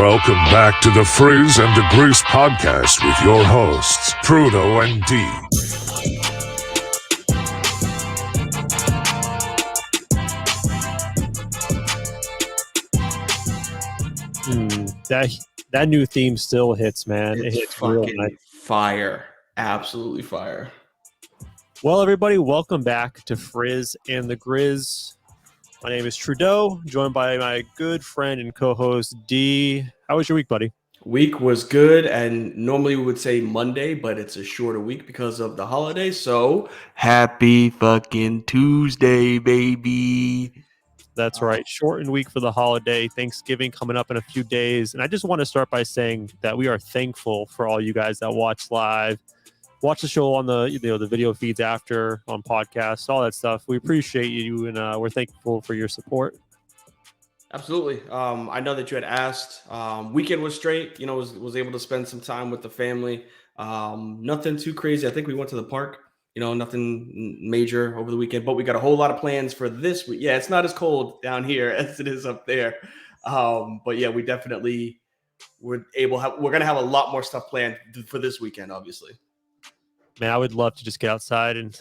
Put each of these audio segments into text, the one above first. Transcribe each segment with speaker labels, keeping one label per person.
Speaker 1: Welcome back to the Frizz and the Grizz podcast with your hosts, Prudo and D.
Speaker 2: That new theme still hits, man.
Speaker 3: It's
Speaker 2: It hits real
Speaker 3: fucking
Speaker 2: nice.
Speaker 3: fire. Absolutely fire.
Speaker 2: Well, everybody, welcome back to Frizz and the Grizz. My name is Trudeau, joined by my good friend and co-host D. How was your week, buddy?
Speaker 3: Week was good, and normally we would say Monday, but it's a shorter week because of the holiday. So happy fucking Tuesday, baby.
Speaker 2: That's right. Shortened week for the holiday. Thanksgiving coming up in a few days. And I just want to start by saying that we are thankful for all you guys that watch live, watch the show on the the video feeds after, on podcasts, all that stuff. We appreciate you, and we're thankful for your support.
Speaker 3: Absolutely. I know that you had asked. Weekend was straight. Was able to spend some time with the family. Nothing too crazy. I think we went to the park. Nothing major over the weekend, but we got a whole lot of plans for this week. Yeah, it's not as cold down here as it is up there. But yeah, we definitely we're gonna have a lot more stuff planned for this weekend, obviously.
Speaker 2: Man, I would love to just get outside and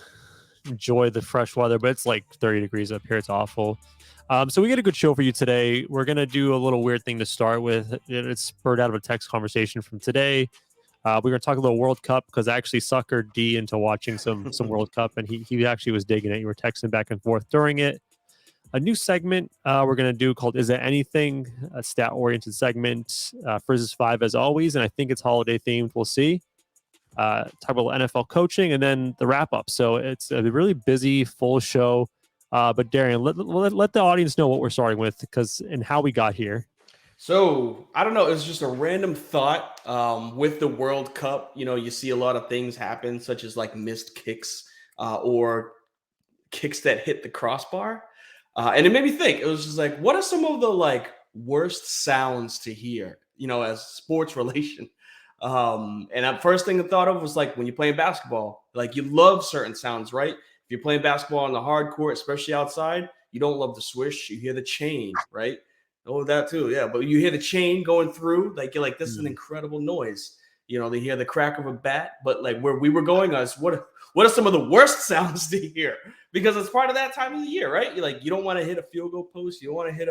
Speaker 2: enjoy the fresh weather, but it's like 30 degrees up here. It's awful. So we got a good show for you today. We're going to do a little weird thing to start with. It's spurred out of a text conversation from today. We're going to talk a little World Cup because I actually suckered D into watching some World Cup, and he actually was digging it. You were texting back and forth during it. A new segment we're going to do called Is It Anything? A stat-oriented segment. Frizz's 5 as always, and I think it's holiday-themed. We'll see. Talk about NFL coaching, and then the wrap-up. So it's a really busy, full show. But Darian, let the audience know what we're starting with and how we got here.
Speaker 3: So I don't know. It's just a random thought with the World Cup. You see a lot of things happen, such as like missed kicks or kicks that hit the crossbar. And it made me think. It was just like, what are some of the like worst sounds to hear, as sports relation? And the first thing I thought of was like when you're playing basketball, like you love certain sounds, right? If you're playing basketball on the hard court, especially outside, you don't love the swish. You hear the chain, right? Oh, that too, yeah. But you hear the chain going through, like you're like, this is an incredible noise. They hear the crack of a bat. But like where we were going, what are some of the worst sounds to hear? Because it's part of that time of the year, right? You don't want to hit a field goal post. You don't want to hit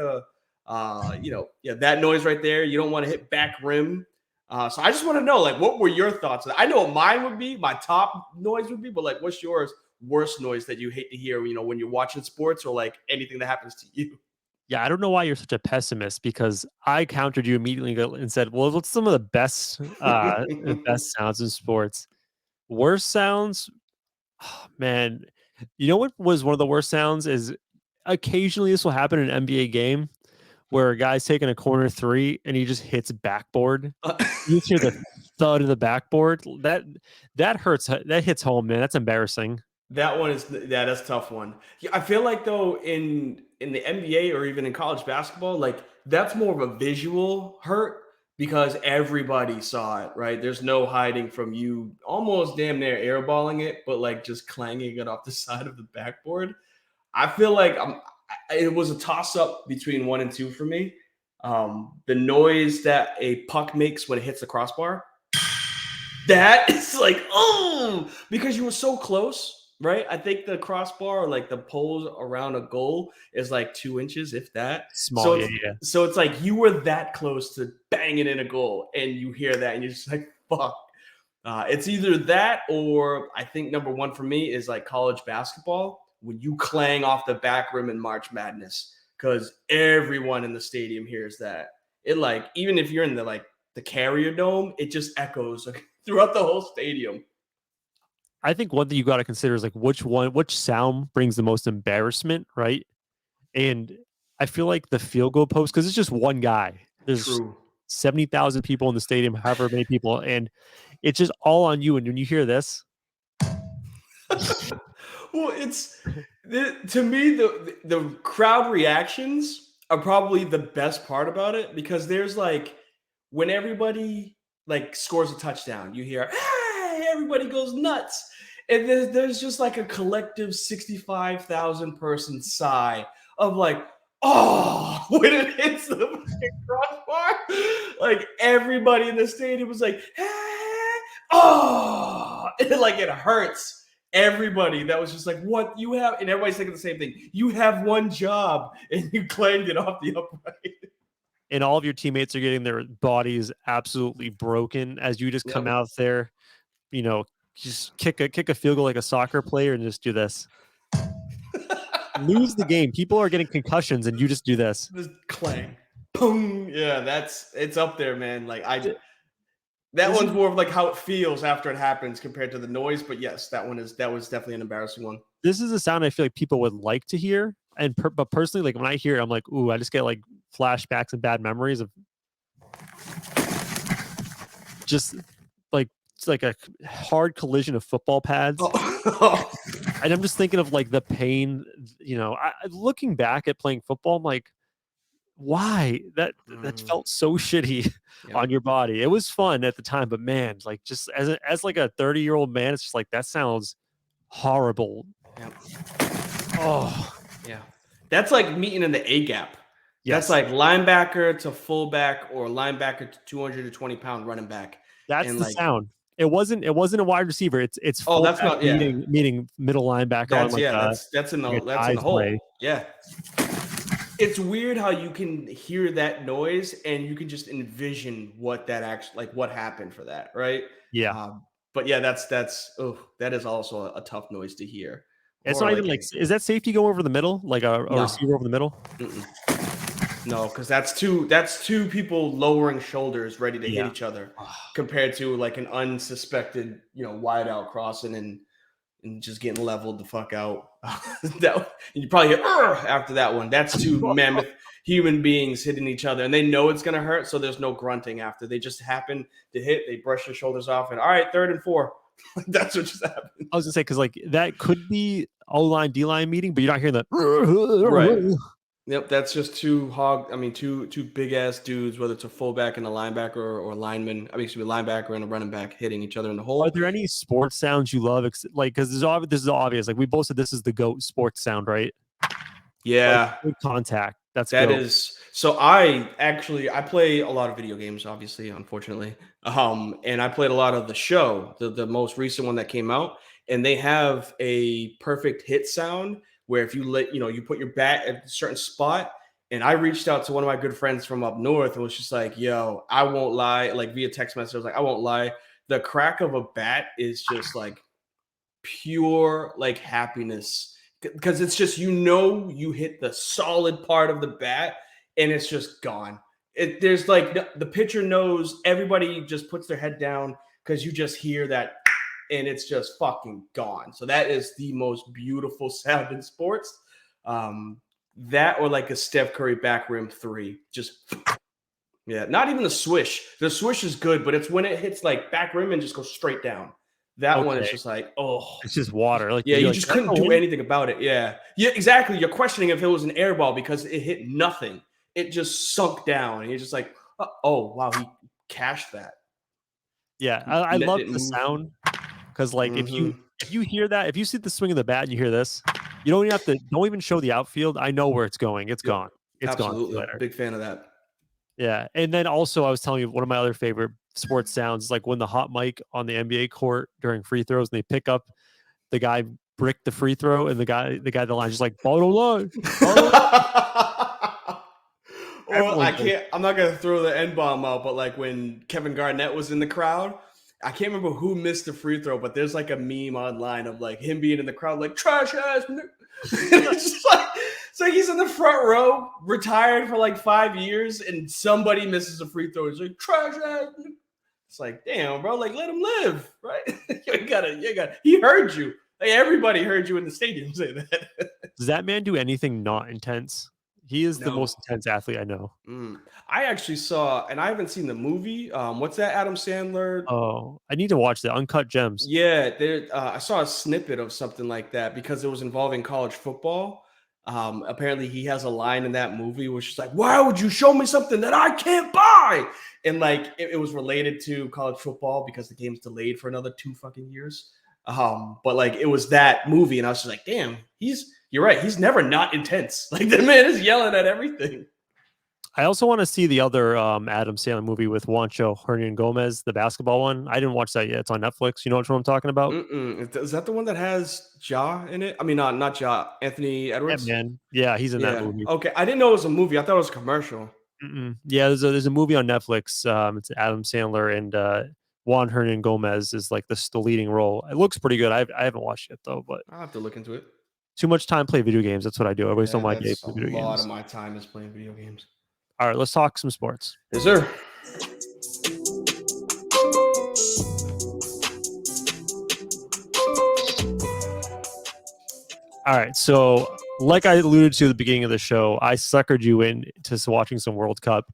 Speaker 3: that noise right there. You don't want to hit back rim. So I just want to know, like, what were your thoughts? I know what mine would be, my top noise would be, but like, what's yours? Worst noise that you hate to hear, when you're watching sports or like anything that happens to you?
Speaker 2: Yeah, I don't know why you're such a pessimist because I countered you immediately and said, well, what's some of the best sounds in sports? Worst sounds? Oh, man, you know what was one of the worst sounds is occasionally this will happen in an NBA game where a guy's taking a corner three and he just hits backboard. You hear the thud of the backboard. That hurts. That hits home, man. That's embarrassing.
Speaker 3: That's a tough one. Yeah, I feel like though in the NBA or even in college basketball, like that's more of a visual hurt because everybody saw it, right? There's no hiding from you almost damn near airballing it, but like just clanging it off the side of the backboard. I feel like it was a toss up between 1 and 2 for me. The noise that a puck makes when it hits the crossbar, that is like, oh, because you were so close. Right, I think the crossbar or like the poles around a goal is like 2 inches, if that.
Speaker 2: Small,
Speaker 3: so
Speaker 2: yeah.
Speaker 3: So it's like you were that close to banging in a goal, and you hear that, and you're just like, "Fuck!" It's either that, or I think number one for me is like college basketball when you clang off the back rim in March Madness, because everyone in the stadium hears that. It like even if you're in the Carrier Dome, it just echoes throughout the whole stadium.
Speaker 2: I think one thing you got to consider is like which sound brings the most embarrassment, right? And I feel like the field goal post, because it's just one guy. There's 70,000 people in the stadium, however many people, and it's just all on you. And when you hear this,
Speaker 3: well, to me the crowd reactions are probably the best part about it, because there's like when everybody like scores a touchdown, you hear, hey, everybody goes nuts. And there's just like a collective 65,000 person sigh of like, oh, when it hits the fucking crossbar, like everybody in the stadium was like, ah, oh, and like it hurts. Everybody that was just like, what you have, and everybody's thinking the same thing. You have one job, and you claimed it off the upright.
Speaker 2: And all of your teammates are getting their bodies absolutely broken as you just come out there, you know, just kick a field goal like a soccer player and just do this. Lose the game. People are getting concussions and you just do this.
Speaker 3: This clang. Boom. Yeah, it's up there, man. Like that one's more of like how it feels after it happens compared to the noise. But yes, that was definitely an embarrassing one.
Speaker 2: This is a sound I feel like people would like to hear. But personally, like when I hear it, I'm like, ooh, I just get like flashbacks and bad memories of just like it's like a hard collision of football pads.
Speaker 3: Oh.
Speaker 2: And I'm just thinking of like the pain, you know, looking back at playing football, I'm like, why that felt so shitty on your body. It was fun at the time, but man, like just as like a 30-year-old man, it's just like, that sounds horrible.
Speaker 3: Yep.
Speaker 2: Oh
Speaker 3: yeah. That's like meeting in the A gap.
Speaker 2: Yes.
Speaker 3: That's like linebacker to fullback or linebacker to 220-pound running back.
Speaker 2: That's the sound. It wasn't a wide receiver. It's
Speaker 3: that's not
Speaker 2: meaning middle linebacker.
Speaker 3: That's in the hole. Yeah. It's weird how you can hear that noise and you can just envision what that actually, like what happened for that, right?
Speaker 2: Yeah.
Speaker 3: But yeah, that is also a tough noise to hear.
Speaker 2: It's not even like, is that safety go over the middle, like a receiver over the middle?
Speaker 3: No, because that's two people lowering shoulders, ready to hit each other, compared to like an unsuspected, wide out crossing and just getting leveled the fuck out. You probably hear after that one. That's two mammoth human beings hitting each other, and they know it's gonna hurt, so there's no grunting after. They just happen to hit. They brush their shoulders off, and all right, 3rd and 4. That's what just happened.
Speaker 2: I was gonna say, because like that could be O-line D-line meeting, but you're not hearing that.
Speaker 3: Right. Yep, that's just two big ass dudes, whether it's a fullback and a linebacker or lineman. Linebacker and a running back hitting each other in the hole.
Speaker 2: Are there any sports sounds you love? Like, because this is obvious. Like we both said, this is the GOAT sports sound, right?
Speaker 3: Yeah,
Speaker 2: like, good contact. That
Speaker 3: is. So I play a lot of video games, obviously, unfortunately. And I played a lot of the show, the most recent one that came out, and they have a perfect hit sound where if you put your bat at a certain spot. And I reached out to one of my good friends from up north and was just like, yo, I won't lie, like via text message, I was like, I won't lie. The crack of a bat is just like pure like happiness, because it's just, you hit the solid part of the bat and it's just gone. There's like the pitcher knows, everybody just puts their head down because you just hear that and it's just fucking gone. So that is the most beautiful sound in sports. That or like a Steph Curry back rim 3. Just, yeah, not even a swish. The swish is good, but it's when it hits like back rim and just goes straight down. That one is just like, oh.
Speaker 2: It's just water. Like,
Speaker 3: yeah, you just couldn't do anything about it. Yeah. Yeah, exactly. You're questioning if it was an air ball because it hit nothing. It just sunk down. And you're just like, oh, wow, he cashed that.
Speaker 2: Yeah, I love the sound. Because like if you hear that, if you see the swing of the bat and you hear this, you don't even show the outfield. I know where it's going. It's gone. It's
Speaker 3: absolutely
Speaker 2: gone.
Speaker 3: Big fan of that.
Speaker 2: Yeah, and then also I was telling you one of my other favorite sports sounds is like when the hot mic on the NBA court during free throws and they pick up the guy bricked the free throw and the guy at the line just like bottom line.
Speaker 3: Or I'm not gonna throw the N-bomb out, but like when Kevin Garnett was in the crowd. I can't remember who missed the free throw, but there's like a meme online of like him being in the crowd, like trash ass. It's like he's in the front row, retired for like 5 years, and somebody misses a free throw. He's like trash ass. It's like, damn, bro, like let him live, right? you gotta. He heard you. Like everybody heard you in the stadium say that.
Speaker 2: Does that man do anything not intense? He is the most intense athlete I know.
Speaker 3: I actually saw, and I haven't seen the movie. What's that, Adam Sandler?
Speaker 2: Oh, I need to watch that. Uncut Gems.
Speaker 3: Yeah, I saw a snippet of something like that because it was involving college football. Apparently, he has a line in that movie which is like, "Why would you show me something that I can't buy?" And like, it was related to college football because the game's delayed for another 2 fucking years. But like it was that movie, and I was just like, damn, you're right. He's never not intense. Like the man is yelling at everything.
Speaker 2: I also want to see the other Adam Sandler movie with Juancho Hernan Gomez, the basketball one. I didn't watch that yet. It's on Netflix. You know which one I'm talking about?
Speaker 3: Is that the one that has Ja in it? I mean, not Ja, Anthony
Speaker 2: Yeah,
Speaker 3: Edwards.
Speaker 2: man. Yeah, he's in that
Speaker 3: Yeah.
Speaker 2: movie.
Speaker 3: Okay. I didn't know it was a movie. I thought it was a commercial.
Speaker 2: Yeah, there's a movie on Netflix. It's Adam Sandler and Juan Hernan Gomez is like the leading role. It looks pretty good. I haven't watched it though, but
Speaker 3: I'll have to look into it.
Speaker 2: too much time play video games. That's what I do. I waste all
Speaker 3: Yeah,
Speaker 2: my day
Speaker 3: that's a
Speaker 2: playing video
Speaker 3: lot
Speaker 2: games.
Speaker 3: of my time is playing video games.
Speaker 2: All right, let's talk some sports.
Speaker 3: Yes, sir.
Speaker 2: All right, so like I alluded to at the beginning of the show, I suckered you into watching some World Cup,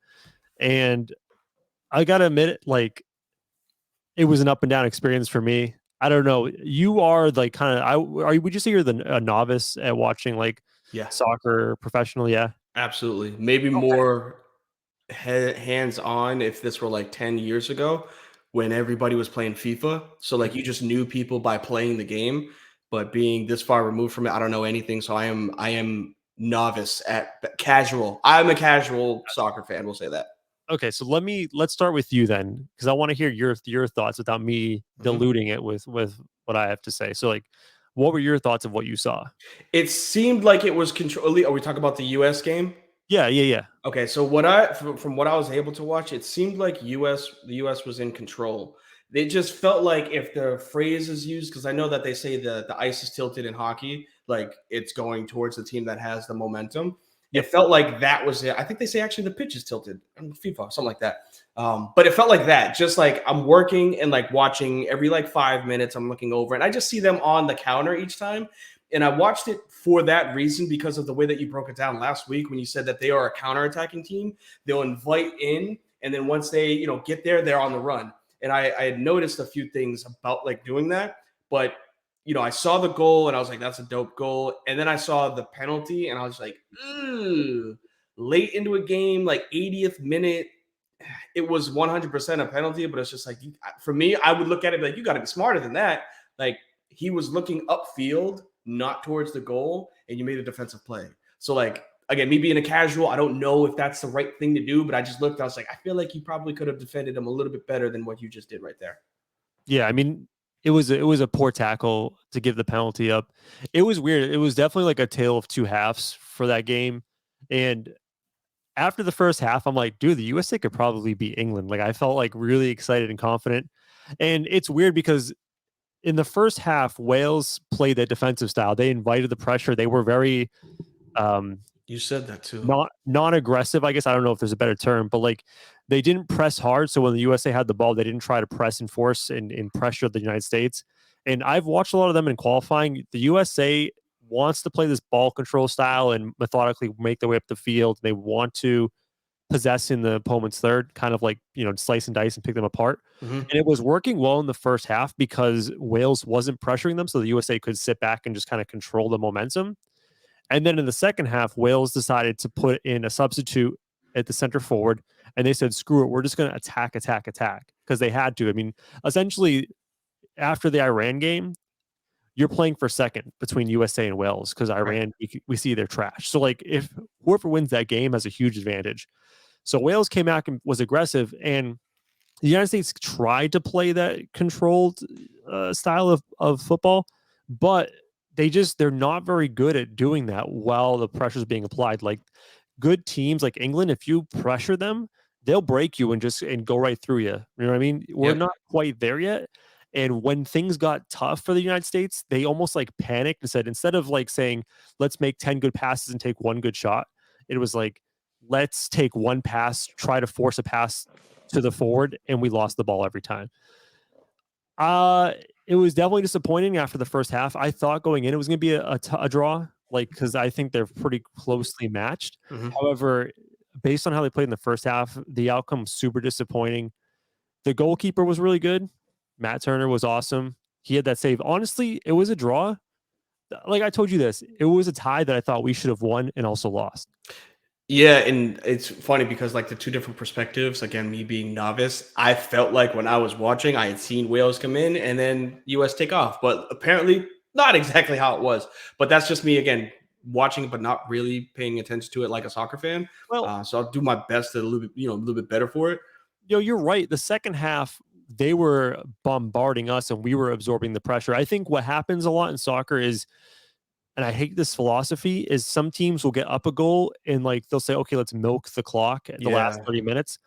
Speaker 2: and I gotta admit, like it was an up and down experience for me. I don't know. You are like kind of. Would you say you're a novice at watching like
Speaker 3: Yeah,
Speaker 2: soccer professional? Yeah.
Speaker 3: absolutely. Maybe
Speaker 2: Okay.
Speaker 3: more hands on if this were like 10 years ago when everybody was playing FIFA. So like you just knew people by playing the game, but being this far removed from it, I don't know anything. So I am novice at casual. I'm a casual soccer fan. We'll say that.
Speaker 2: Okay, so let's start with you then, because I want to hear your thoughts without me
Speaker 3: Mhm.
Speaker 2: diluting it with what I have to say. So like, what were your thoughts of what you saw?
Speaker 3: It seemed like it was control. Are we talking about the US game?
Speaker 2: Yeah, yeah, yeah.
Speaker 3: Okay, so from what I was able to watch, it seemed like the US was in control. It just felt like if the phrase is used, because I know that they say the ice is tilted in hockey, like it's going towards the team that has the momentum. It
Speaker 2: Yep.
Speaker 3: felt like that was it. I think they say actually the pitch is tilted in FIFA, something like that. But it felt like that, just like I'm working and like watching every like 5 minutes, I'm looking over and I just see them on the counter each time. And I watched it for that reason because of the way that you broke it down last week when you said that they are a counterattacking team. They'll invite in, and then once they get there, they're on the run. And I had noticed a few things about like doing that, but I saw the goal and I was like, that's a dope goal. And then I saw the penalty and I was like, ooh, late into a game, like 80th minute, it was 100% a penalty, but it's just like, for me, I would look at it like, you got to be smarter than that. Like he was looking upfield, not towards the goal, and you made a defensive play. So like, again, me being a casual, I don't know if that's the right thing to do, but I just looked, I was like, I feel like you probably could have defended him a little bit better than what you just did right there.
Speaker 2: Yeah, I mean, it was a poor tackle to give the penalty up. It was weird. It was definitely like a tale of two halves for that game. And after the first half, I'm like, dude, the USA could probably beat England. Like I felt like really excited and confident. And it's weird because in the first half, Wales played that defensive style. They invited the pressure. They were very um
Speaker 3: You said that too.
Speaker 2: not non-aggressive, I guess. I don't know if there's a better term, but like they didn't press hard. So when the USA had the ball, they didn't try to press and force and pressure the United States. And I've watched a lot of them in qualifying. The USA wants to play this ball control style and methodically make their way up the field. They want to possess in the opponent's third, kind of like, slice and dice and pick them apart.
Speaker 3: Mm-hmm.
Speaker 2: And it was working well in the first half because Wales wasn't pressuring them. So the USA could sit back and just kind of control the momentum. And then in the second half, Wales decided to put in a substitute at the center forward. And they said, screw it, we're just going to attack, attack, attack. Because they had to. I mean, essentially, after the Iran game, you're playing for second between USA and Wales because
Speaker 3: Right.
Speaker 2: Iran, we see they're trash. So, like, if whoever wins that game has a huge advantage. So Wales came out and was aggressive, and the United States tried to play that controlled style of football, but they're not very good at doing that while the pressure is being applied. Like good teams like England, if you pressure them, they'll break you and go right through you. You know what I mean? We're
Speaker 3: Yep.
Speaker 2: not quite there yet. And when things got tough for the United States, they almost like panicked and said, instead of like saying, let's make 10 good passes and take one good shot, it was like, let's take one pass, try to force a pass to the forward, and we lost the ball every time. Uh, it was definitely disappointing after the first half. I thought going in it was going to be a draw, like because I think they're pretty closely matched.
Speaker 3: Mm-hmm.
Speaker 2: However, based on how they played in the first half, the outcome was super disappointing. The goalkeeper was really good. Matt Turner was awesome. He had that save. Honestly, it was a draw. Like I told you this, it was a tie that I thought we should have won and also lost.
Speaker 3: Yeah, and it's funny because like the two different perspectives, again, me being novice, I felt like when I was watching, I had seen Wales come in and then US take off, but apparently not exactly how it was. But that's just me again watching, but not really paying attention to it like a soccer fan.
Speaker 2: Well,
Speaker 3: So I'll do my best to a little bit, a little bit better for it.
Speaker 2: you're right. The second half, they were bombarding us and we were absorbing the pressure. I think what happens a lot in soccer is, and I hate this philosophy, is some teams will get up a goal and like they'll say, okay, let's milk the clock at the last
Speaker 3: Yeah.
Speaker 2: 30 minutes.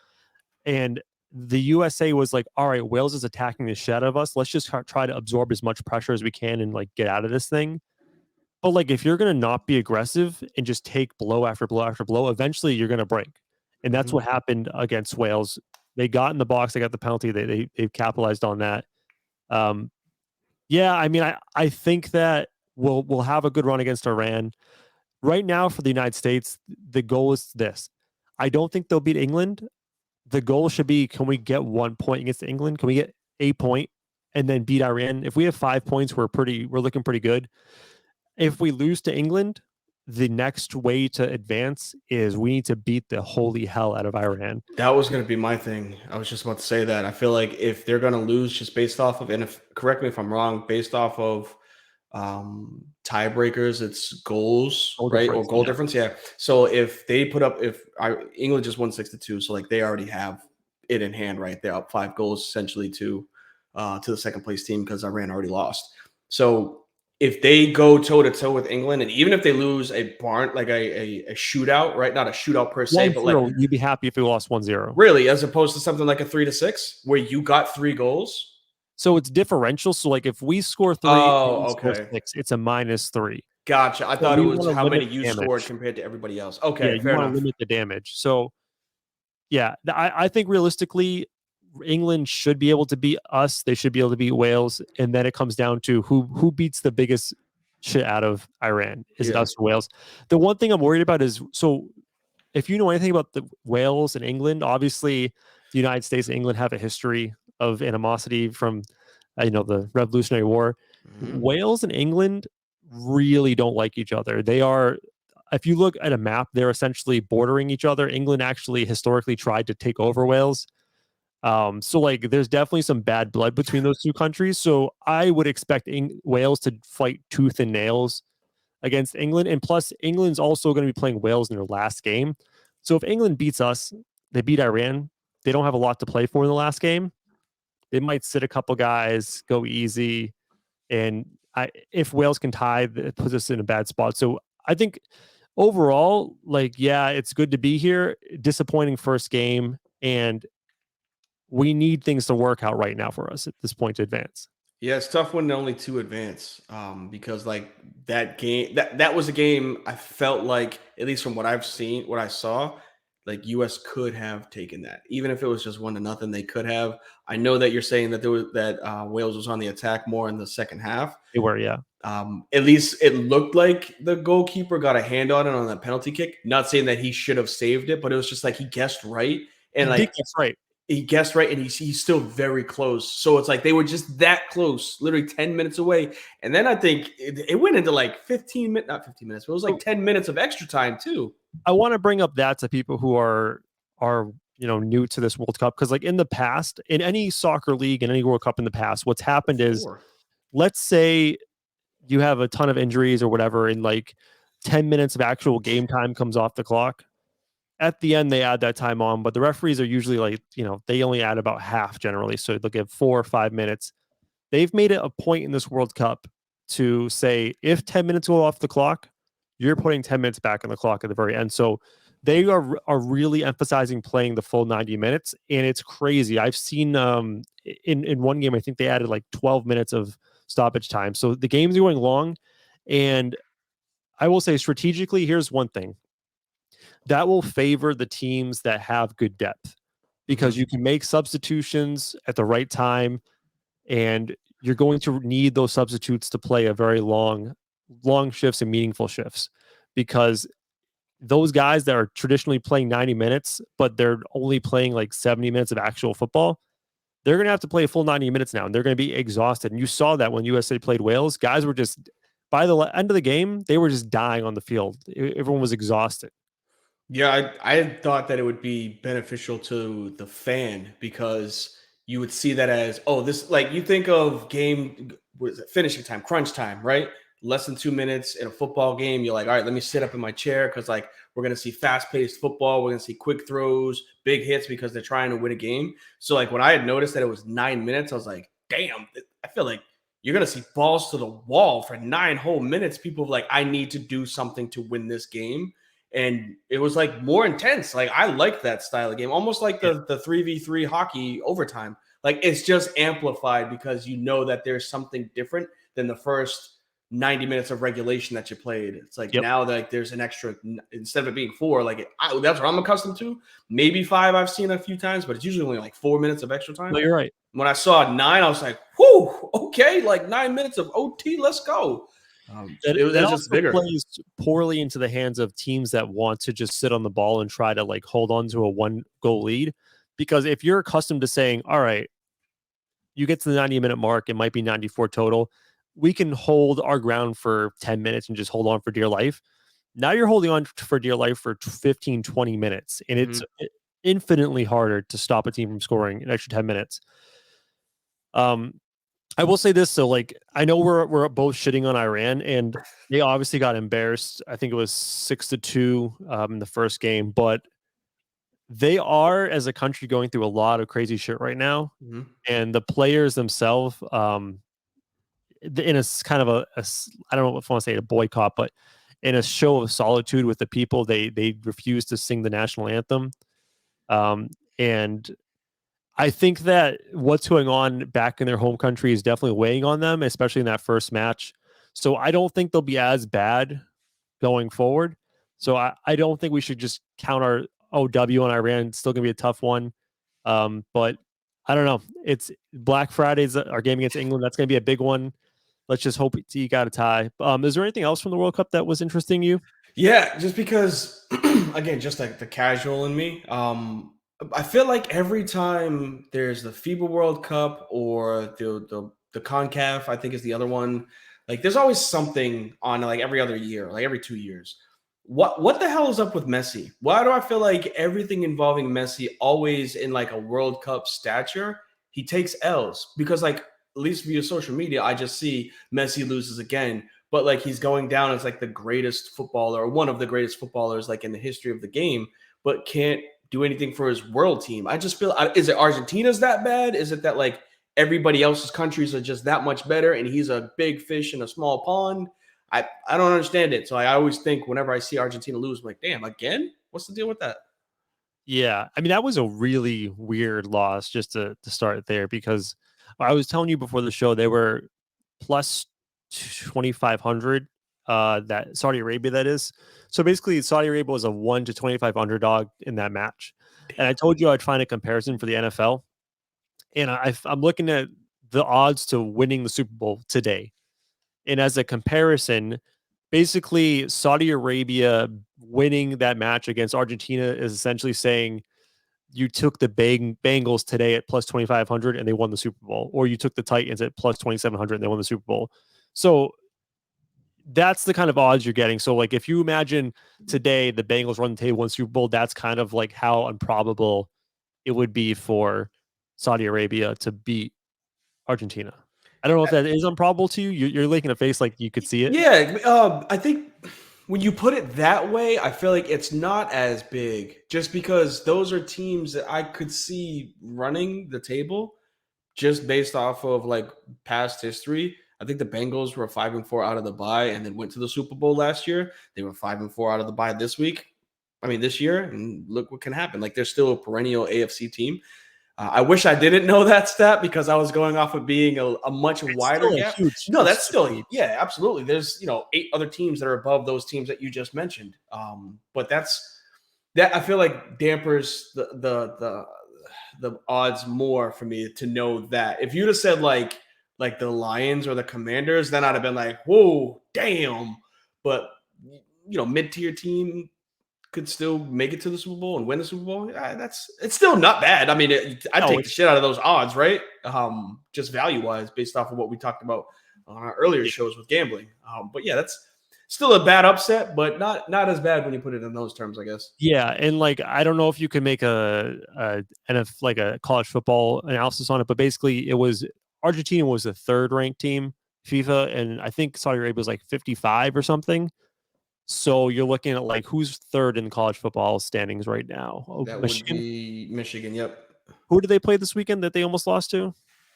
Speaker 2: And the USA was like, all right, Wales is attacking the shit out of us. Let's just try to absorb as much pressure as we can and like get out of this thing. But like, if you're going to not be aggressive and just take blow after blow after blow, eventually you're going to break. And that's
Speaker 3: Mhm.
Speaker 2: what happened against Wales. They got in the box, they got the penalty, they capitalized on that. Um, yeah, I mean, I think that we'll have a good run against Iran. Right now for the United States, the goal is this. I don't think they'll beat England. The goal should be, can we get 1 point against England? Can we get a point and then beat Iran? If we have 5 points, we're looking pretty good. If we lose to England, the next way to advance is we need to beat the holy hell out of Iran.
Speaker 3: That was gonna be my thing. I was just about to say that. I feel like if they're gonna lose just based off of, and if correct me if I'm wrong, based off of tiebreakers, it's goals,
Speaker 2: Goal
Speaker 3: right? Or
Speaker 2: difference.
Speaker 3: goal
Speaker 2: Yeah.
Speaker 3: difference. Yeah. So if they put up, if England just won 6-2, so like they already have it in hand, right? They're up 5 goals essentially to the second place team because Iran already lost. So if they go toe to toe with England, and even if they lose a barn like a shootout, right? Not a shootout per se,
Speaker 2: One
Speaker 3: but like
Speaker 2: zero, you'd be happy if we lost 1-0.
Speaker 3: really, as opposed to something like a 3-6 where you got 3 goals.
Speaker 2: So it's differential. So like if we score 3 and
Speaker 3: Oh,
Speaker 2: you score
Speaker 3: okay.
Speaker 2: 6, it's a -3.
Speaker 3: Gotcha. I
Speaker 2: So
Speaker 3: thought it
Speaker 2: we
Speaker 3: was
Speaker 2: want to
Speaker 3: how many
Speaker 2: limit
Speaker 3: you
Speaker 2: the
Speaker 3: scored
Speaker 2: damage.
Speaker 3: compared to everybody else.
Speaker 2: Yeah,
Speaker 3: Okay,
Speaker 2: you
Speaker 3: fair
Speaker 2: want to
Speaker 3: enough.
Speaker 2: limit the damage. So yeah, I think realistically, England should be able to beat us. They should be able to beat Wales, and then it comes down to who beats the biggest shit out of Iran. Is it
Speaker 3: Yeah.
Speaker 2: us or Wales? The one thing I'm worried about is, so if you know anything about the Wales and England, obviously the United States and England have a history of animosity from the Revolutionary War.
Speaker 3: Mhm.
Speaker 2: Wales and England really don't like each other. They are, if you look at a map, they're essentially bordering each other. England actually historically tried to take over Wales. So like there's definitely some bad blood between those two countries. So I would expect Wales to fight tooth and nails against England. And plus, England's also going to be playing Wales in their last game. So if England beats us, they beat Iran, they don't have a lot to play for in the last game. They might sit a couple guys, go easy. And if Wales can tie, it puts us in a bad spot. So I think overall, like, yeah, it's good to be here. Disappointing first game. And we need things to work out right now for us at this point to advance.
Speaker 3: Yeah, it's tough when only two advance. Because like that game, that was a game I felt like, at least from what I've seen, what I saw, like US could have taken that. Even if it was just 1-0, they could have. I know that you're saying that there was that Wales was on the attack more in the second half.
Speaker 2: They were, yeah.
Speaker 3: At least it looked like the goalkeeper got a hand on it on that penalty kick. Not saying that he should have saved it, but it was just like he guessed right.
Speaker 2: He
Speaker 3: And
Speaker 2: did
Speaker 3: like
Speaker 2: guess right.
Speaker 3: he guessed right, and he's still very close. So it's like they were just that close, literally 10 minutes away. And then I think it went into like 15 minutes, not 15 minutes, but it was like
Speaker 2: So
Speaker 3: 10 minutes of extra time too.
Speaker 2: I want to bring up that to people who are new to this World Cup, because like in the past, in any soccer league in any World Cup in the past, what's happened is,
Speaker 3: Four.
Speaker 2: let's say you have a ton of injuries or whatever, and like 10 minutes of actual game time comes off the clock. At the end, they add that time on, but the referees are usually like, they only add about half generally. So they'll give 4 or 5 minutes. They've made it a point in this World Cup to say, if 10 minutes go off the clock, you're putting 10 minutes back on the clock at the very end. So they are really emphasizing playing the full 90 minutes. And it's crazy. I've seen in one game, I think they added like 12 minutes of stoppage time. So the game's going long. And I will say strategically, here's one thing that will favor the teams that have good depth, because
Speaker 3: Mhm.
Speaker 2: you can make substitutions at the right time, and you're going to need those substitutes to play a very long shifts and meaningful shifts, because those guys that are traditionally playing 90 minutes but they're only playing like 70 minutes of actual football, they're going to have to play a full 90 minutes now, and they're going to be exhausted. And you saw that when USA played Wales, guys were just, by the end of the game, they were just dying on the field. Everyone was exhausted.
Speaker 3: Yeah, I thought that it would be beneficial to the fan because you would see that as, oh, this, like, you think of what is it, finishing time, crunch time, right? Less than 2 minutes in a football game. You're like, all right, let me sit up in my chair because, like, we're going to see fast paced football. We're going to see quick throws, big hits because they're trying to win a game. So, like, when I had noticed that it was 9 minutes, I was like, damn, I feel like you're going to see balls to the wall for 9 whole minutes. People are like, I need to do something to win this game, and it was like more intense. Like I like that style of game, almost like
Speaker 2: Yeah.
Speaker 3: the 3v3 hockey overtime. Like it's just amplified because you know that there's something different than the first 90 minutes of regulation that you played. It's like
Speaker 2: Yep.
Speaker 3: now that there's an extra, instead of it being four, like that's what I'm accustomed to. Maybe five I've seen a few times, but it's usually only like 4 minutes of extra
Speaker 2: No,
Speaker 3: time.
Speaker 2: you're right.
Speaker 3: When I saw nine, I was like, whoo, okay, like 9 minutes of OT, let's go.
Speaker 2: That
Speaker 3: It
Speaker 2: that
Speaker 3: was just
Speaker 2: also
Speaker 3: bigger.
Speaker 2: plays poorly into the hands of teams that want to just sit on the ball and try to like hold on to a one goal lead. Because if you're accustomed to saying, all right, you get to the 90-minute mark, it might be 94 total. We can hold our ground for 10 minutes and just hold on for dear life. Now you're holding on for dear life for 15, 20 minutes, and it's
Speaker 3: Mhm.
Speaker 2: infinitely harder to stop a team from scoring an extra 10 minutes. Um, I will say this, so like I know we're both shitting on Iran, and they obviously got embarrassed. I think it was 6-2 in the first game, but they are as a country going through a lot of crazy shit right now,
Speaker 3: Mhm.
Speaker 2: and the players themselves, in a kind of I don't know if I want to say a boycott, but in a show of solitude with the people, they refuse to sing the national anthem, and I think that what's going on back in their home country is definitely weighing on them, especially in that first match. So I don't think they'll be as bad going forward. So I don't think we should just count our OW on Iran. It's still going to be a tough one. But I don't know. It's Black Friday's our game against England. That's going to be a big one. Let's just hope you got a tie. Is there anything else from the World Cup that was interesting to you?
Speaker 3: Yeah, just because again, just like the casual in me, I feel like every time there's the FIBA World Cup or the CONCACAF, I think is the other one. Like, there's always something on, like, every other year, like every 2 years. What the hell is up with Messi? Why do I feel like everything involving Messi always in like a World Cup stature, he takes L's? Because, like, at least via social media, I just see Messi loses again, but like he's going down as like the greatest footballer or one of the greatest footballers like in the history of the game, but can't do anything for his world team. I just feel, is it Argentina's that bad? Is it that like everybody else's countries are just that much better and he's a big fish in a small pond? I don't understand it. So I always think whenever I see Argentina lose, I'm like, damn, again? What's the deal with that?
Speaker 2: Yeah, I mean that was a really weird loss just to start there because I was telling you before the show they were plus 2,500 that Saudi Arabia that is. So basically Saudi Arabia was a 1 to 25 underdog in that match. And I told you I'd find a comparison for the NFL and I'm looking at the odds to winning the Super Bowl today. And as a comparison, basically Saudi Arabia winning that match against Argentina is essentially saying you took the Bengals today at plus 2,500 and they won the Super Bowl, or you took the Titans at plus 2,700 and they won the Super Bowl. So that's the kind of odds you're getting. So, like, if you imagine today the Bengals run the table, win Super Bowl, that's kind of like how improbable it would be for Saudi Arabia to beat Argentina. I don't know if that is improbable to you. You're making a face like you could see it.
Speaker 3: Yeah, I think when you put it that way, I feel like it's not as big just because those are teams that I could see running the table just based off of like past history. I think the Bengals were 5-4 out of the bye and then went to the Super Bowl last year. They were 5-4 out of the bye this week. I mean, this year, and look what can happen. Like, they're still a perennial AFC team. I wish I didn't know that stat because I was going off of being a much
Speaker 2: It's
Speaker 3: wider
Speaker 2: still a
Speaker 3: gap.
Speaker 2: huge,
Speaker 3: No,
Speaker 2: it's
Speaker 3: that's
Speaker 2: super
Speaker 3: still,
Speaker 2: deep.
Speaker 3: yeah, absolutely. There's, 8 other teams that are above those teams that you just mentioned. But that I feel like dampers the odds more for me to know that. If you'd have said like the Lions or the Commanders, then I'd have been like, whoa, damn. But mid tier team could still make it to the Super Bowl and win the Super Bowl. It's still not bad. I mean, I'd
Speaker 2: No,
Speaker 3: take the
Speaker 2: it's
Speaker 3: shit out of those odds, right? Just value wise, based off of what we talked about on our earlier
Speaker 2: yeah.
Speaker 3: shows with gambling. But yeah, still a bad upset, but not as bad when you put it in those terms, I guess.
Speaker 2: Yeah, and like I don't know if you can make like a college football analysis on it, but basically it was Argentina was the third ranked team FIFA, and I think Saudi Arabia was like 55 or something. So you're looking at like who's third in college football standings right now? Oh,
Speaker 3: That would
Speaker 2: Michigan.
Speaker 3: be Michigan. Yep.
Speaker 2: Who did they play this weekend that they almost lost to?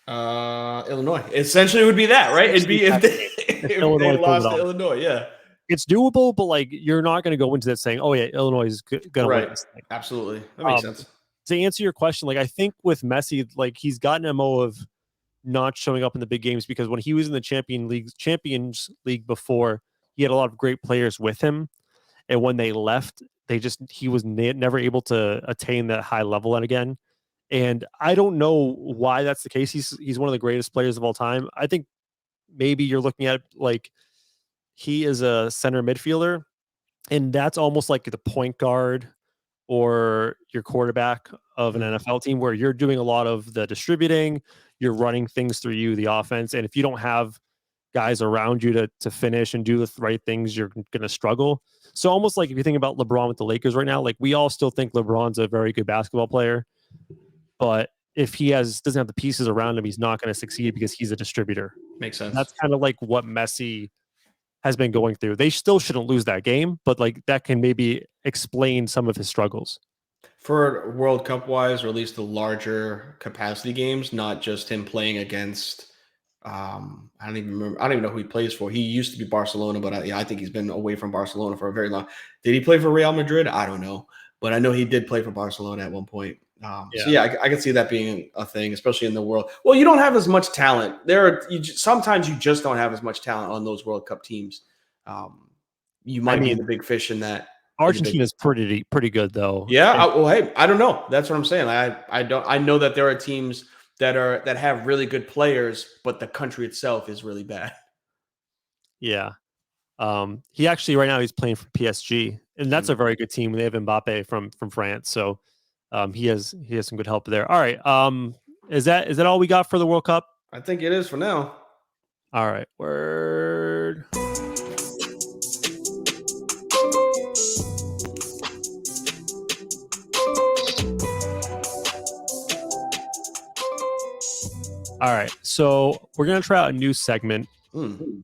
Speaker 3: Illinois. Essentially, it would be that, right? It'd be if
Speaker 2: If
Speaker 3: if they
Speaker 2: Illinois pulled
Speaker 3: lost
Speaker 2: it
Speaker 3: to
Speaker 2: off.
Speaker 3: Illinois. Yeah.
Speaker 2: It's doable, but like you're not going to go into that saying, "Oh yeah, Illinois is going to win
Speaker 3: Right.
Speaker 2: this thing."
Speaker 3: Absolutely. That makes sense.
Speaker 2: To answer your question, like I think with Messi, like he's gotten a mo of not showing up in the big games because when he was in the Champions League before, he had a lot of great players with him, and when they left, he was never able to attain that high level again. And I don't know why that's the case. He's one of the greatest players of all time. I think maybe you're looking at like he is a center midfielder, and that's almost like the point guard or your quarterback of an NFL team where you're doing a lot of the distributing, you're running things through you, the offense. And if you don't have guys around you to finish and do the right things, you're going to struggle. So almost like if you think about LeBron with the Lakers right now, like we all still think LeBron's a very good basketball player, but if he doesn't have the pieces around him, he's not going to succeed because he's a distributor.
Speaker 3: Makes sense.
Speaker 2: That's kind of like what Messi has been going through. They still shouldn't lose that game, but like that can maybe explain some of his struggles.
Speaker 3: For World Cup wise, or at least the larger capacity games, not just him playing against. I don't even remember. I don't even know who he plays for. He used to be Barcelona, but I think he's been away from Barcelona for a very long. Did he play for Real Madrid? I don't know, but I know he did play for Barcelona at one point. So yeah, I can see that being a thing, especially in the world. Well, you don't have as much talent. Sometimes you just don't have as much talent on those World Cup teams. You might be the big fish in that.
Speaker 2: Argentina's pretty good though.
Speaker 3: Yeah. Well, hey, I don't know. That's what I'm saying. I know that there are teams that have really good players, but the country itself is really bad.
Speaker 2: Yeah. He actually right now he's playing for PSG, and that's a very good team. They have Mbappe from France, so he has some good help there. All right. Is that all we got for the World Cup?
Speaker 3: I think it is for now.
Speaker 2: All right. Word. All right, so we're gonna try out a new segment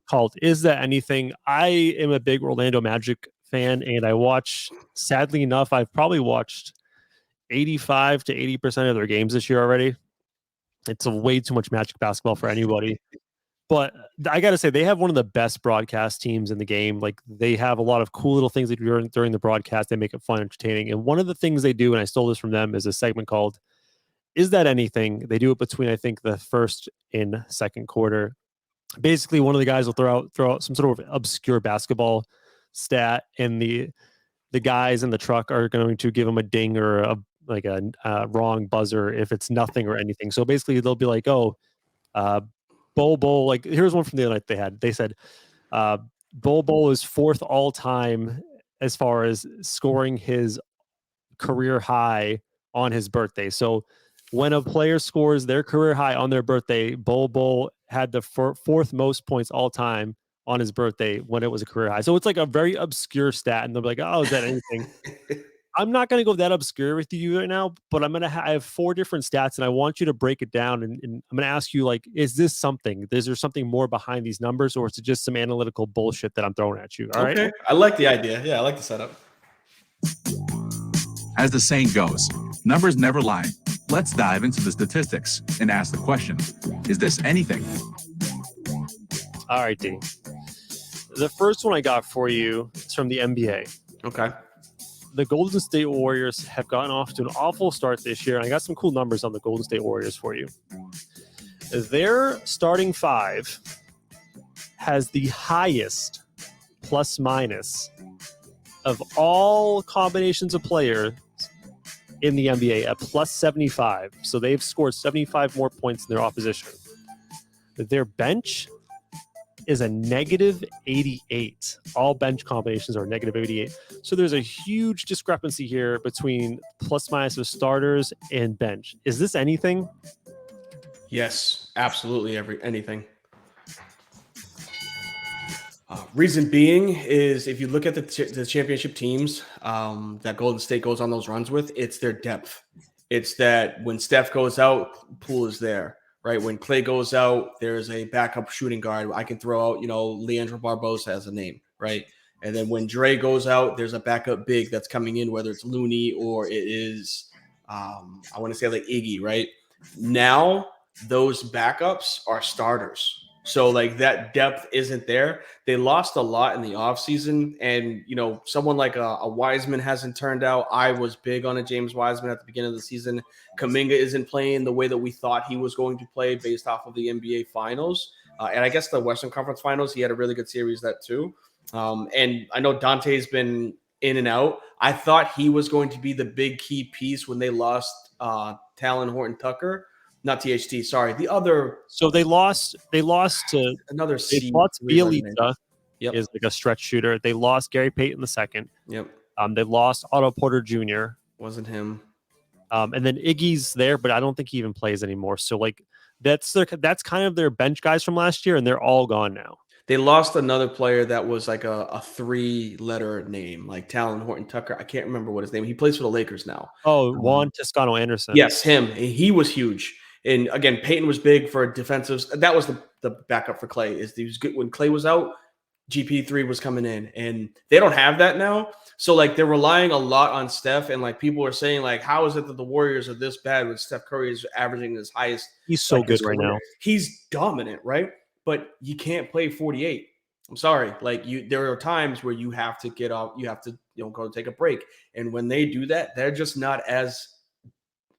Speaker 2: called "Is That Anything?" I am a big Orlando Magic fan, and sadly enough, I've probably watched 85 to 80% of their games this year already. It's way too much Magic basketball for anybody. But I got to say, they have one of the best broadcast teams in the game. Like they have a lot of cool little things they do during the broadcast. They make it fun, entertaining. And one of the things they do, and I stole this from them, is a segment called "Is That Anything?" They do it between, I think, the first and second quarter. Basically, one of the guys will throw out some sort of obscure basketball stat, and the guys in the truck are going to give them a ding or a wrong buzzer if it's nothing or anything. So basically, they'll be like, "Oh, Bol, like here's one from the other night they had. They said, Bol is fourth all time as far as scoring his career high on his birthday. So when a player scores their career high on their birthday, Bol had the fourth most points all time on his birthday when it was a career high. So it's like a very obscure stat, and they'll be like, "Oh, is that anything?" I'm not going to go that obscure with you right now, but I'm going to have 4 different stats, and I want you to break it down. And I'm going to ask you, like, is this something? Is there something more behind these numbers, or is it just some analytical bullshit that I'm throwing at you? All right.
Speaker 3: I like the idea. Yeah, I like the setup.
Speaker 4: As the saying goes, numbers never lie. Let's dive into the statistics and ask the question, is this anything?
Speaker 2: All right, D. The first one I got for you is from the NBA.
Speaker 3: Okay.
Speaker 2: The Golden State Warriors have gotten off to an awful start this year, and I got some cool numbers on the Golden State Warriors for you. Their starting 5 has the highest plus minus of all combinations of players in the NBA at plus 75. So they've scored 75 more points than their opposition. Their bench is a negative 88. All bench combinations are negative 88. So there's a huge discrepancy here between plus minus of starters and bench. Is this anything?
Speaker 3: Yes, absolutely anything. Reason being is if you look at the championship teams that Golden State goes on those runs with, it's their depth. It's that when Steph goes out, Poole is there, right? When Clay goes out, there's a backup shooting guard. I can throw out, Leandro Barbosa as a name, right? And then when Dre goes out, there's a backup big that's coming in, whether it's Looney or it is, I want to say like Iggy, right? Now those backups are starters. So like that depth isn't there. They lost a lot in the offseason. And, someone like a Wiseman hasn't turned out. I was big on a James Wiseman at the beginning of the season. Kuminga isn't playing the way that we thought he was going to play based off of the NBA Finals. And I guess the Western Conference Finals, he had a really good series that too. And I know Dante's been in and out. I thought he was going to be the big key piece when they lost Talon Horton-Tucker. Not THT, sorry. The other.
Speaker 2: So they lost to
Speaker 3: another
Speaker 2: C. Bielitsa is like a stretch shooter. They lost Gary Payton II.
Speaker 3: Yep.
Speaker 2: They lost Otto Porter Jr.
Speaker 3: Wasn't him.
Speaker 2: And then Iggy's there, but I don't think he even plays anymore. So like that's kind of their bench guys from last year, and they're all gone now.
Speaker 3: They lost another player that was like a 3-letter name, like Talon Horton-Tucker. I can't remember what his name. He plays for the Lakers now.
Speaker 2: Oh, Juan Toscano Anderson.
Speaker 3: Yes, him. He was huge. And again, Peyton was big for defensives. That was the backup for Clay. He was good when Clay was out. GP3 was coming in, and they don't have that now. So like they're relying a lot on Steph, and like people are saying like, how is it that the Warriors are this bad when Steph Curry is averaging his highest?
Speaker 2: He's so good right now.
Speaker 3: He's dominant, right? But you can't play 48. I'm sorry. Like there are times where you have to get off. You have to go take a break, and when they do that, they're just not as.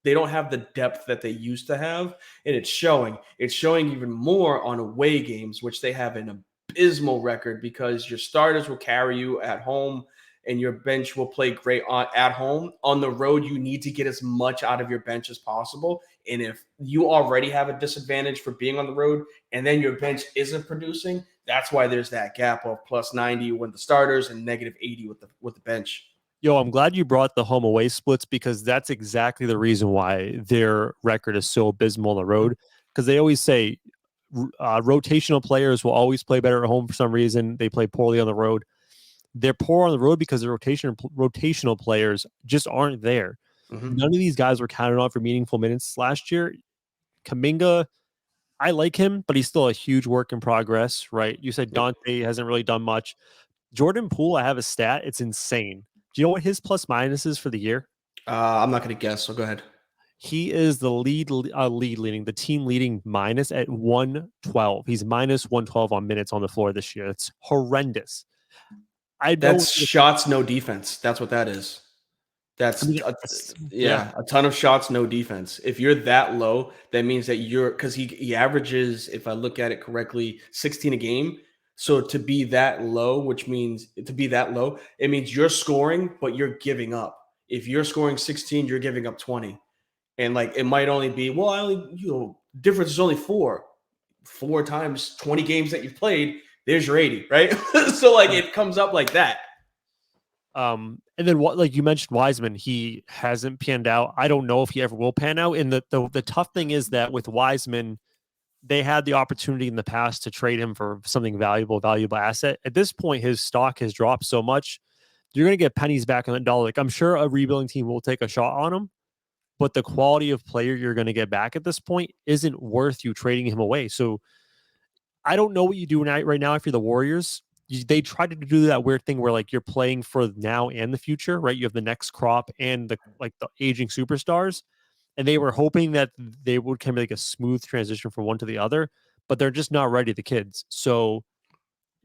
Speaker 3: They don't have the depth that they used to have, and it's showing. It's showing even more on away games, which they have an abysmal record because your starters will carry you at home and your bench will play great at home. On the road, you need to get as much out of your bench as possible. And if you already have a disadvantage for being on the road and then your bench isn't producing, that's why there's that gap of plus 90 with the starters and negative 80 with the bench.
Speaker 2: Yo, I'm glad you brought the home away splits because that's exactly the reason why their record is so abysmal on the road. Because they always say rotational players will always play better at home for some reason. They play poorly on the road. They're poor on the road because the rotational players just aren't there. Mm-hmm. None of these guys were counted on for meaningful minutes last year. Kuminga, I like him, but he's still a huge work in progress, right? You said Dante hasn't really done much. Jordan Poole, I have a stat. It's insane. Do you know what his plus minus is for the year?
Speaker 3: I'm not going to guess, so go ahead.
Speaker 2: He is the the team leading minus at 112. He's minus 112 on minutes on the floor this year. It's horrendous.
Speaker 3: That's shots, no defense. That's what that is. That's a ton of shots, no defense. If you're that low, that means that because he averages, if I look at it correctly, 16 a game. So to be that low, it means you're scoring, but you're giving up. If you're scoring 16, you're giving up 20. And like, it might only be, difference is only 4 times 20 games that you've played. There's your 80, right? So like it comes up like that.
Speaker 2: And then what, like you mentioned Wiseman, he hasn't panned out. I don't know if he ever will pan out. And the tough thing is that with Wiseman, they had the opportunity in the past to trade him for something valuable asset. At this point, his stock has dropped so much, you're going to get pennies back on the dollar. Like I'm sure a rebuilding team will take a shot on him, but the quality of player you're going to get back at this point isn't worth you trading him away. So I don't know what you do right now if you're the Warriors. They tried to do that weird thing where like you're playing for now and the future, right? You have the next crop and the aging superstars. And they were hoping that they would kind of like a smooth transition from one to the other, but they're just not ready, the kids. So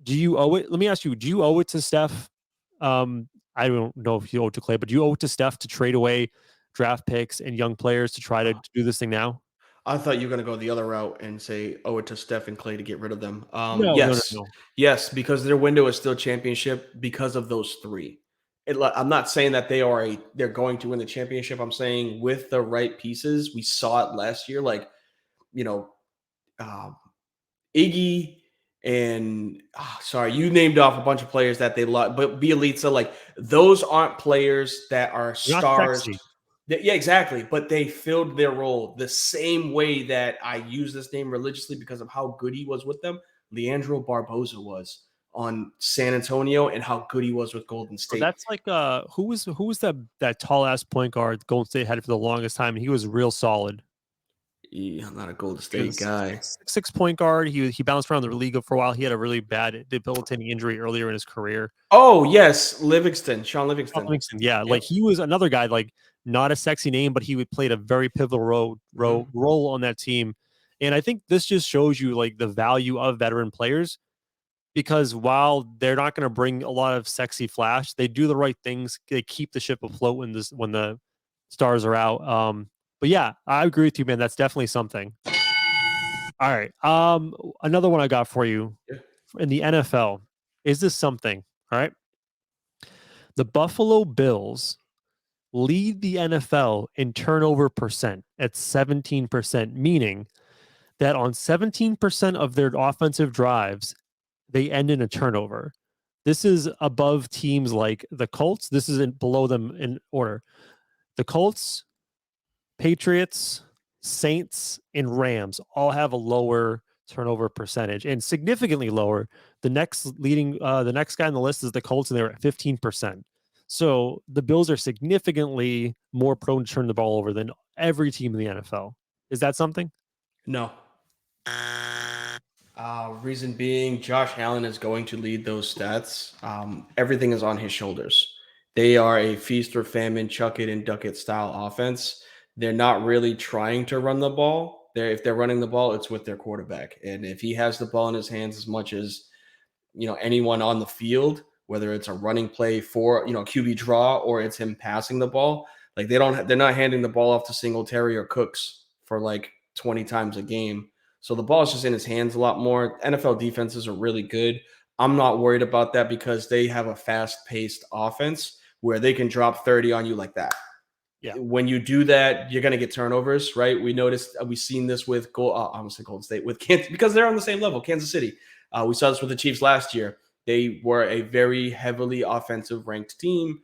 Speaker 2: do you owe it? Let me ask you, do you owe it to Steph? I don't know if you owe it to Clay, but do you owe it to Steph to trade away draft picks and young players to try to do this thing now?
Speaker 3: I thought you were going to go the other route and say owe it to Steph and Clay to get rid of them.
Speaker 2: No.
Speaker 3: Yes, because their window is still championship because of those 3. I'm not saying that they're going to win the championship. I'm saying with the right pieces, we saw it last year. Like, Iggy and you named off a bunch of players that they love, but Bielitsa, like those aren't players that are stars. Yeah, exactly. But they filled their role the same way that I use this name religiously because of how good he was with them. Leandro Barbosa was. on San Antonio and how good he was with Golden
Speaker 2: So
Speaker 3: State.
Speaker 2: that's like who was that tall ass point guard Golden State had for the longest time, and he was real solid.
Speaker 3: Yeah, I'm not a Golden State guy.
Speaker 2: 6 point guard. He bounced around the league for a while. He had a really bad debilitating injury earlier in his career.
Speaker 3: Oh yes, Sean Livingston.
Speaker 2: Yeah, yep. Like he was another guy, like not a sexy name, but he would played a very pivotal role on that team. And I think this just shows you like the value of veteran players, because while they're not going to bring a lot of sexy flash, they do the right things. They keep the ship afloat when the stars are out. But yeah, I agree with you, man. That's definitely something. All right. Another one I got for you in the NFL. Is this something? All right. The Buffalo Bills lead the NFL in turnover percent at 17%, meaning that on 17% of their offensive drives, they end in a turnover. This is above teams like the Colts. This is below them in order. The Colts, Patriots, Saints, and Rams all have a lower turnover percentage, and significantly lower. The next guy on the list is the Colts, and they're at 15%. So the Bills are significantly more prone to turn the ball over than every team in the NFL. Is that something?
Speaker 3: No. Reason being, Josh Allen is going to lead those stats. Everything is on his shoulders. They are a feast or famine, chuck it and duck it style offense. They're not really trying to run the ball. If they're running the ball, it's with their quarterback. And if he has the ball in his hands as much as anyone on the field, whether it's a running play for QB draw or it's him passing the ball, like they're not handing the ball off to Singletary or Cooks for like 20 times a game. So the ball is just in his hands a lot more. NFL defenses are really good. I'm not worried about that because they have a fast-paced offense where they can drop 30 on you like that. Yeah. When you do that, you're going to get turnovers, right? We've seen this with Golden State with Kansas, because they're on the same level, Kansas City. We saw this with the Chiefs last year. They were a very heavily offensive ranked team.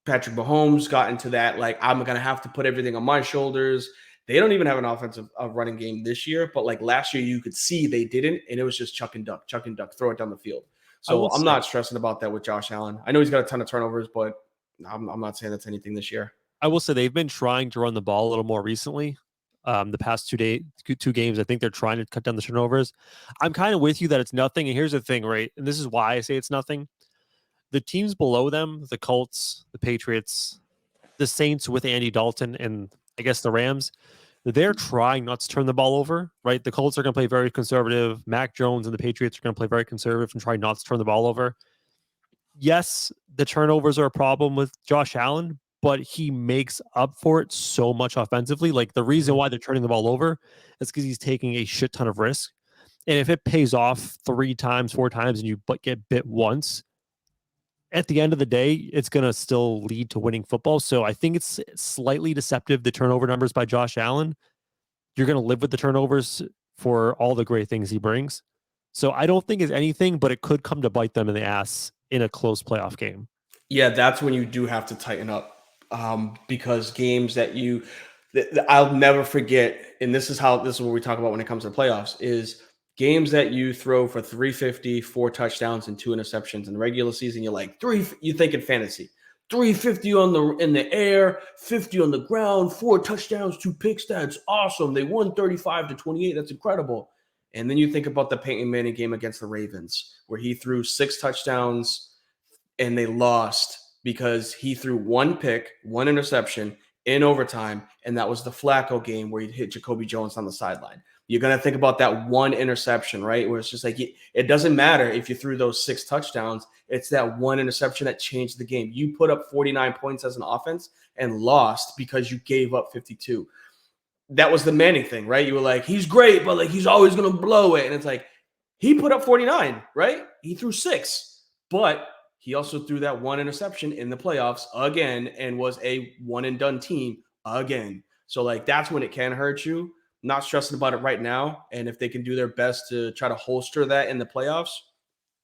Speaker 3: Patrick Mahomes got into that, like, I'm going to have to put everything on my shoulders. They don't even have an offensive running game this year, but like last year, you could see they didn't, and it was just chuck and duck, throw it down the field. So I'm not stressing about that with Josh Allen. I know he's got a ton of turnovers, but I'm not saying that's anything this year.
Speaker 2: I will say they've been trying to run the ball a little more recently. The past 2 games, I think they're trying to cut down the turnovers. I'm kind of with you that it's nothing. And here's the thing, right? And this is why I say it's nothing. The teams below them, the Colts, the Patriots, the Saints with Andy Dalton, and I guess the Rams, they're trying not to turn the ball over, right? The Colts are going to play very conservative. Mac Jones and the Patriots are going to play very conservative and try not to turn the ball over. Yes, the turnovers are a problem with Josh Allen, but he makes up for it so much offensively. Like the reason why they're turning the ball over is because he's taking a shit ton of risk. And if it pays off 3 times, 4 times, and you get bit once, at the end of the day, it's going to still lead to winning football. So I think it's slightly deceptive, the turnover numbers by Josh Allen. You're going to live with the turnovers for all the great things he brings. So I don't think it's anything, but it could come to bite them in the ass in a close playoff game.
Speaker 3: Yeah, that's when you do have to tighten up. Because games that I'll never forget, and this is what we talk about when it comes to playoffs, is games that you throw for 350, 4 touchdowns and 2 interceptions in the regular season. You're like you think in fantasy, 350 in the air, 50 on the ground, 4 touchdowns, 2 picks. That's awesome. They won 35-28. That's incredible. And then you think about the Peyton Manning game against the Ravens, where he threw 6 touchdowns and they lost because he threw 1 pick, 1 interception in overtime, and that was the Flacco game where he hit Jacoby Jones on the sideline. You're going to think about that 1 interception, right? Where it's just like, it doesn't matter if you threw those 6 touchdowns. It's that 1 interception that changed the game. You put up 49 points as an offense and lost because you gave up 52. That was the Manning thing, right? You were like, he's great, but like he's always going to blow it. And it's like, he put up 49, right? He threw 6, but he also threw that 1 interception in the playoffs again and was a one and done team again. So like that's when it can hurt you. Not stressing about it right now. And if they can do their best to try to holster that in the playoffs,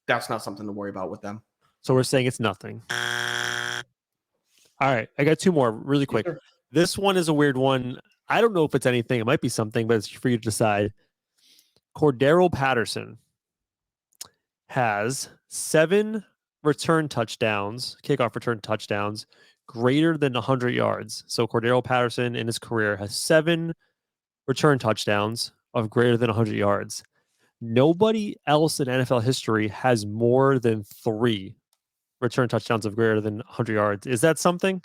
Speaker 3: that's not something to worry about with them.
Speaker 2: So we're saying it's nothing. All right. I got 2 more really quick. Sure. This one is a weird one. I don't know if it's anything. It might be something, but it's for you to decide. Cordero Patterson. has 7 return touchdowns, kickoff return touchdowns, greater than 100 yards. So Cordero Patterson in his career has 7 return touchdowns of greater than 100 yards. Nobody else in NFL history has more than 3 return touchdowns of greater than 100 yards. Is that something?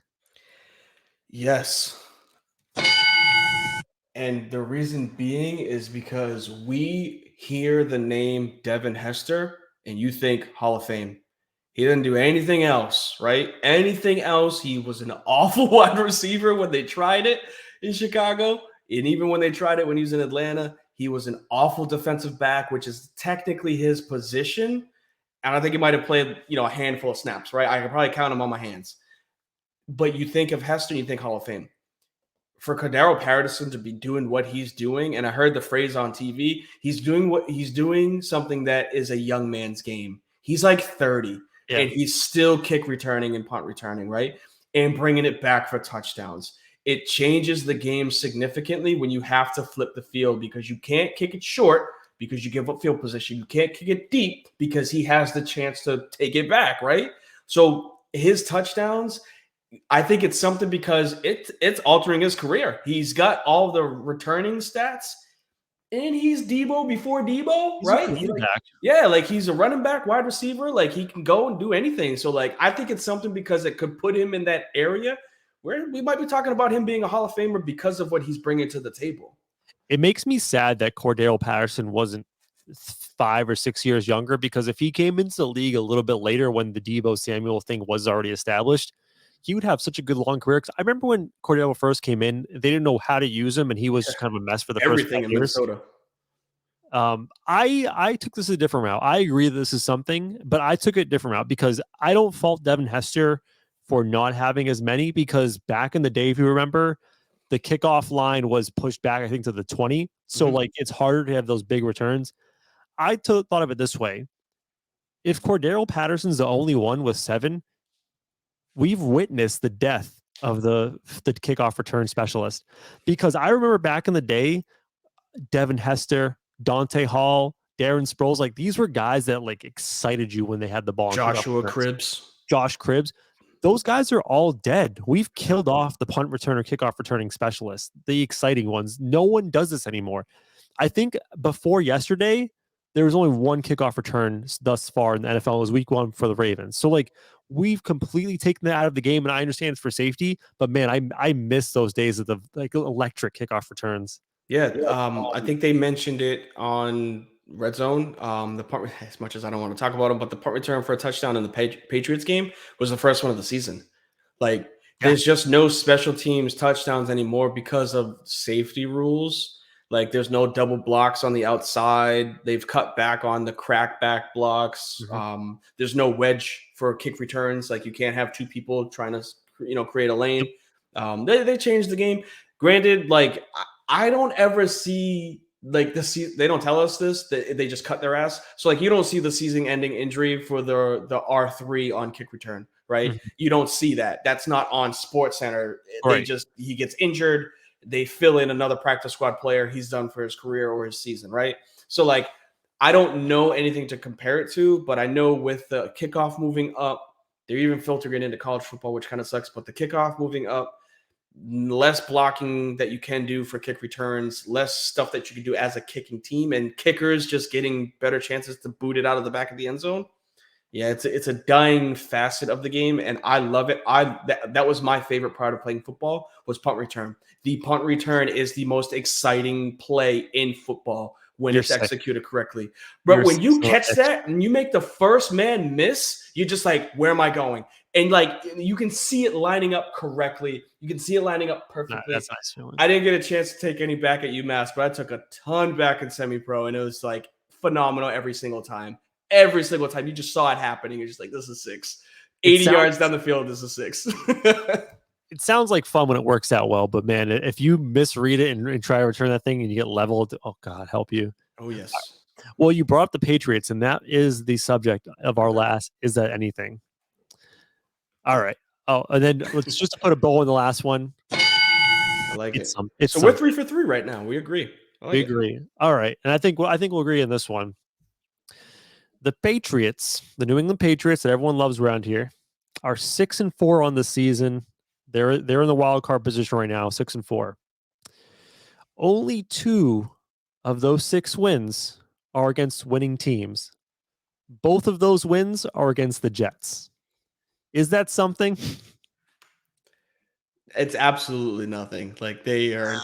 Speaker 3: Yes. And the reason being is because we hear the name Devin Hester and you think Hall of Fame. He didn't do anything else, right? Anything else. He was an awful wide receiver when they tried it in Chicago. And even when they tried it when he was in Atlanta, he was an awful defensive back, which is technically his position. And I think he might have played, a handful of snaps, right? I could probably count him on my hands. But you think of Hester, you think Hall of Fame. For Cordero Patterson to be doing what he's doing, and I heard the phrase on TV, he's doing something that is a young man's game. He's like 30, and he's still kick returning and punt returning, right? And bringing it back for touchdowns. It changes the game significantly when you have to flip the field because you can't kick it short because you give up field position. You can't kick it deep because he has the chance to take it back, right? So his touchdowns, I think it's something because it's altering his career. He's got all the returning stats, and he's Debo before Debo, right? He's a running back, wide receiver. Like he can go and do anything. So I think it's something because it could put him in that area where we might be talking about him being a Hall of Famer because of what he's bringing to the table.
Speaker 2: It makes me sad that Cordero Patterson wasn't 5 or 6 years younger because if he came into the league a little bit later when the Debo Samuel thing was already established, he would have such a good long career. I remember when Cordero first came in, they didn't know how to use him, and he was just kind of a mess for the first 5
Speaker 3: in
Speaker 2: years.
Speaker 3: Minnesota.
Speaker 2: I took this a different route. I agree that this is something, but I took it a different route because I don't fault Devin Hester for not having as many because back in the day, if you remember, the kickoff line was pushed back, I think, to the 20. So it's harder to have those big returns. I thought of it this way. If Cordero Patterson's the only one with 7, we've witnessed the death of the kickoff return specialist because I remember back in the day, Devin Hester, Dante Hall, Darren Sproles, these were guys that excited you when they had the ball.
Speaker 3: Josh
Speaker 2: Cribbs. Those guys are all dead. We've killed off the punt returner, kickoff returning specialists, the exciting ones. No one does this anymore. I think before yesterday, there was only one kickoff return thus far in the NFL. It was week 1 for the Ravens. So we've completely taken that out of the game, and I understand it's for safety, but man, I miss those days of the electric kickoff returns.
Speaker 3: Yeah, I think they mentioned it on Red Zone. The punt, as much as I don't want to talk about them, but the punt return for a touchdown in the Patriots game was the first one of the season. There's just no special teams touchdowns anymore because of safety rules. There's no double blocks on the outside. They've cut back on the crackback blocks. There's no wedge for kick returns. You can't have 2 people trying to, create a lane. They changed the game. Granted, I don't ever see they don't tell us this, they just cut their ass. So you don't see the season-ending injury for the R3 on kick return, right? You don't see that. That's not on SportsCenter.
Speaker 2: Right.
Speaker 3: He gets injured. They fill in another practice squad player. He's done for his career or his season, right? So I don't know anything to compare it to, but I know with the kickoff moving up, they're even filtering it into college football, which kind of sucks. But the kickoff moving up, less blocking that you can do for kick returns, less stuff that you can do as a kicking team, and kickers just getting better chances to boot it out of the back of the end zone. Yeah, it's a dying facet of the game, and I love it. That was my favorite part of playing football was punt return. The punt return is the most exciting play in football when it's executed correctly. But when you catch that and you make the first man miss, you're just where am I going? And you can see it lining up correctly. You can see it lining up perfectly.
Speaker 2: That's nice feeling.
Speaker 3: I didn't get a chance to take any back at UMass, but I took a ton back in semi-pro, and it was phenomenal every single time. Every single time you just saw it happening. You're just this is 6. 80 yards down the field, this is 6.
Speaker 2: It sounds like fun when it works out well, but man, if you misread it and try to return that thing and you get leveled, oh God, help you.
Speaker 3: Oh, yes.
Speaker 2: Well, you brought up the Patriots, and that is the subject of our last Is That Anything? All right. Oh, and then let's just put a bow in the last one.
Speaker 3: I like it. So we're 3 for 3 right now. We agree.
Speaker 2: We agree. All right. And I think we'll agree on this one. The Patriots, the New England Patriots that everyone loves around here, are 6-4 on the season. They're in the wild card position right now, 6-4. Only 2 of those 6 wins are against winning teams. Both of those wins are against the Jets. Is that something?
Speaker 3: It's absolutely nothing. Like they are.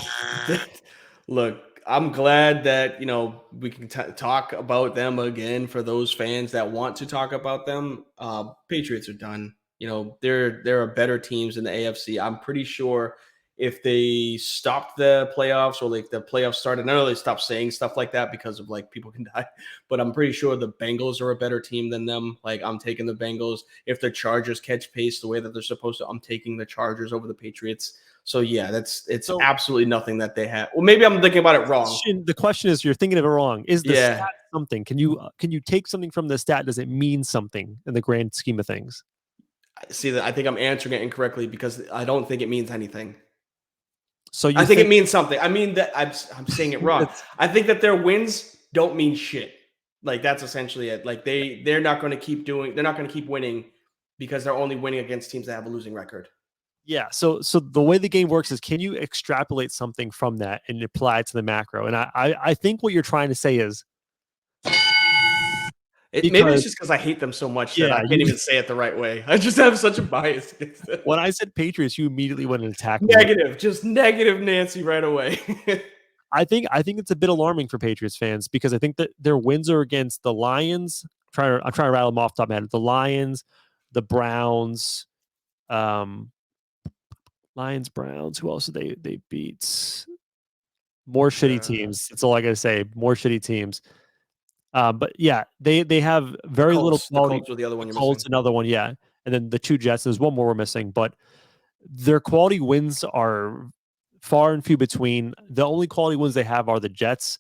Speaker 3: Look, I'm glad that we can talk about them again for those fans that want to talk about them. Patriots are done. There are better teams in the AFC. I'm pretty sure if they stopped the playoffs or like the playoffs started, I know they stopped saying stuff like that because of like people can die, but I'm pretty sure the Bengals are a better team than them. Like I'm taking the Bengals. If the Chargers catch pace the way that they're supposed to, I'm taking the Chargers over the Patriots. So yeah, it's
Speaker 2: So
Speaker 3: absolutely nothing that they have. Well, maybe I'm thinking about it wrong.
Speaker 2: the question is, you're thinking of it wrong. Is the
Speaker 3: Yeah.
Speaker 2: stat something? Can you take something from the stat? Does it mean something in the grand scheme of things?
Speaker 3: See that I think I'm answering it incorrectly because I don't think it means anything.
Speaker 2: So
Speaker 3: I think it means something. I mean that I'm saying it wrong. I think that their wins don't mean shit. Like that's essentially it. Like they're not going to keep they're not going to keep winning because they're only winning against teams that have a losing record.
Speaker 2: Yeah. So the way the game works is, can you extrapolate something from that and apply it to the macro? And I think what you're trying to say is,
Speaker 3: Maybe it's just because I hate them so much that I can't even say it the right way. I just have such a bias against them.
Speaker 2: When I said Patriots, you immediately went and attacked me.
Speaker 3: Negative, just negative Nancy right away.
Speaker 2: I think it's a bit alarming for Patriots fans because I think that their wins are against the Lions. I'm trying to rattle them off the top of my head. The Lions, the Browns, Lions, Browns. Who else did they beat? More shitty teams. That's all I gotta say. More shitty teams. But yeah, they have very little quality.
Speaker 3: The Colts were the other one.
Speaker 2: Colts, another one, yeah. And then the 2 Jets. There's one more we're missing, but their quality wins are far and few between. The only quality wins they have are the Jets.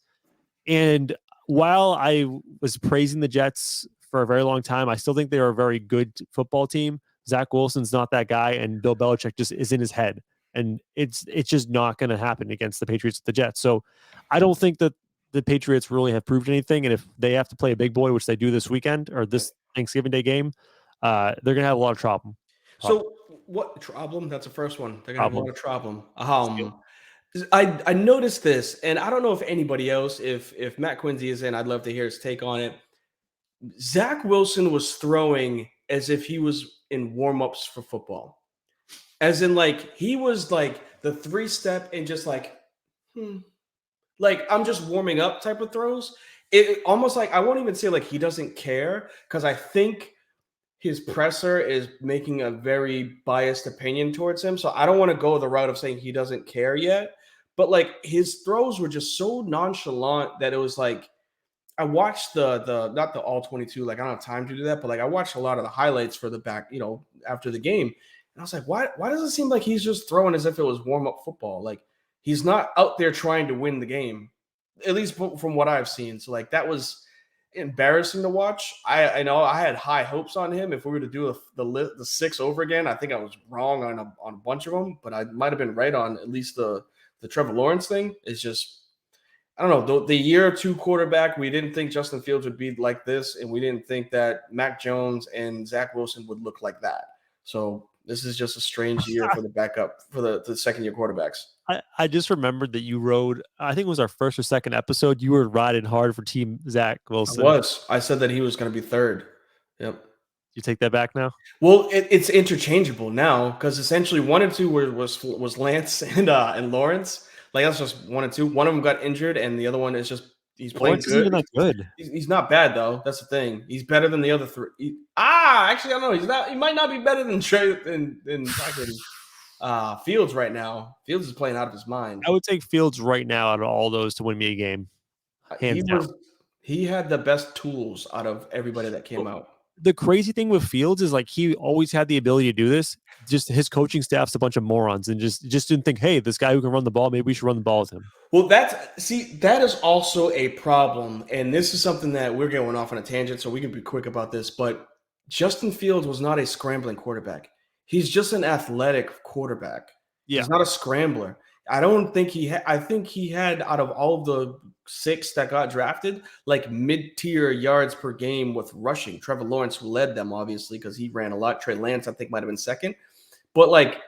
Speaker 2: And while I was praising the Jets for a very long time, I still think they are a very good football team. Zach Wilson's not that guy, and Bill Belichick just is in his head. And it's just not going to happen against the Patriots, the Jets. So I don't think that the Patriots really have proved anything. And if they have to play a big boy, which they do this weekend or this Thanksgiving Day game, they're going to have a lot of trouble.
Speaker 3: So what problem? That's the first one. They're going to have a lot of problem. I noticed this, and I don't know if anybody else, if Matt Quincy is in, I'd love to hear his take on it. Zach Wilson was throwing as if he was in warm-ups for football. As in, like, he was like the 3-step and just like I'm just warming up type of throws. It almost like, I won't even say like he doesn't care, because I think his presser is making a very biased opinion towards him. So I don't want to go the route of saying he doesn't care yet. But like his throws were just so nonchalant that it was like, I watched the not the all 22, like I don't have time to do that, but like I watched a lot of the highlights for the back, after the game. And I was like, why does it seem like he's just throwing as if it was warm-up football? Like he's not out there trying to win the game, at least from what I've seen. So like that was embarrassing to watch. I know I had high hopes on him. If we were to do the 6 over again, I think I was wrong on a bunch of them, but I might have been right on at least the Trevor Lawrence thing. Is just, I don't know, the year 2 quarterback. We didn't think Justin Fields would be like this, and we didn't think that Mac Jones and Zach Wilson would look like that. So this is just a strange year for the backup, for the second-year quarterbacks.
Speaker 2: I just remembered that you rode, I think it was our first or second episode, you were riding hard for Team Zach Wilson.
Speaker 3: I said that he was going to be third. Yep.
Speaker 2: You take that back now?
Speaker 3: Well, it's interchangeable now, because essentially 1 and 2 was Lance and Lawrence. Like that's just 1 and 2. One of them got injured, and the other one is just he's playing
Speaker 2: Lawrence isn't even that good.
Speaker 3: He's not bad though. That's the thing. He's better than the other 3. Actually, I don't know. He's not. He might not be better than Fields right now. Fields is playing out of his mind.
Speaker 2: I would take Fields right now out of all those to win me a game. Hands down.
Speaker 3: He had the best tools out of everybody that came out.
Speaker 2: The crazy thing with Fields is like he always had the ability to do this. Just his coaching staff's a bunch of morons and just didn't think, hey, this guy who can run the ball, maybe we should run the ball with him.
Speaker 3: Well, that is also a problem. And this is something that we're going off on a tangent, so we can be quick about this. But Justin Fields was not a scrambling quarterback. He's just an athletic quarterback. Yeah. He's not a scrambler. I don't think he had. I think he had out of all of the 6 that got drafted, like mid-tier yards per game with rushing. Trevor Lawrence, who led them, obviously, because he ran a lot. Trey Lance, I think, might have been second. But like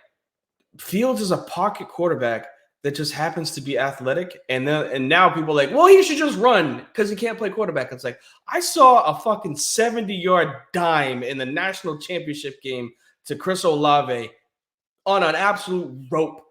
Speaker 3: Fields is a pocket quarterback that just happens to be athletic. And now people are like, well, he should just run because he can't play quarterback. It's like, I saw a fucking 70-yard dime in the national championship game to Chris Olave on an absolute rope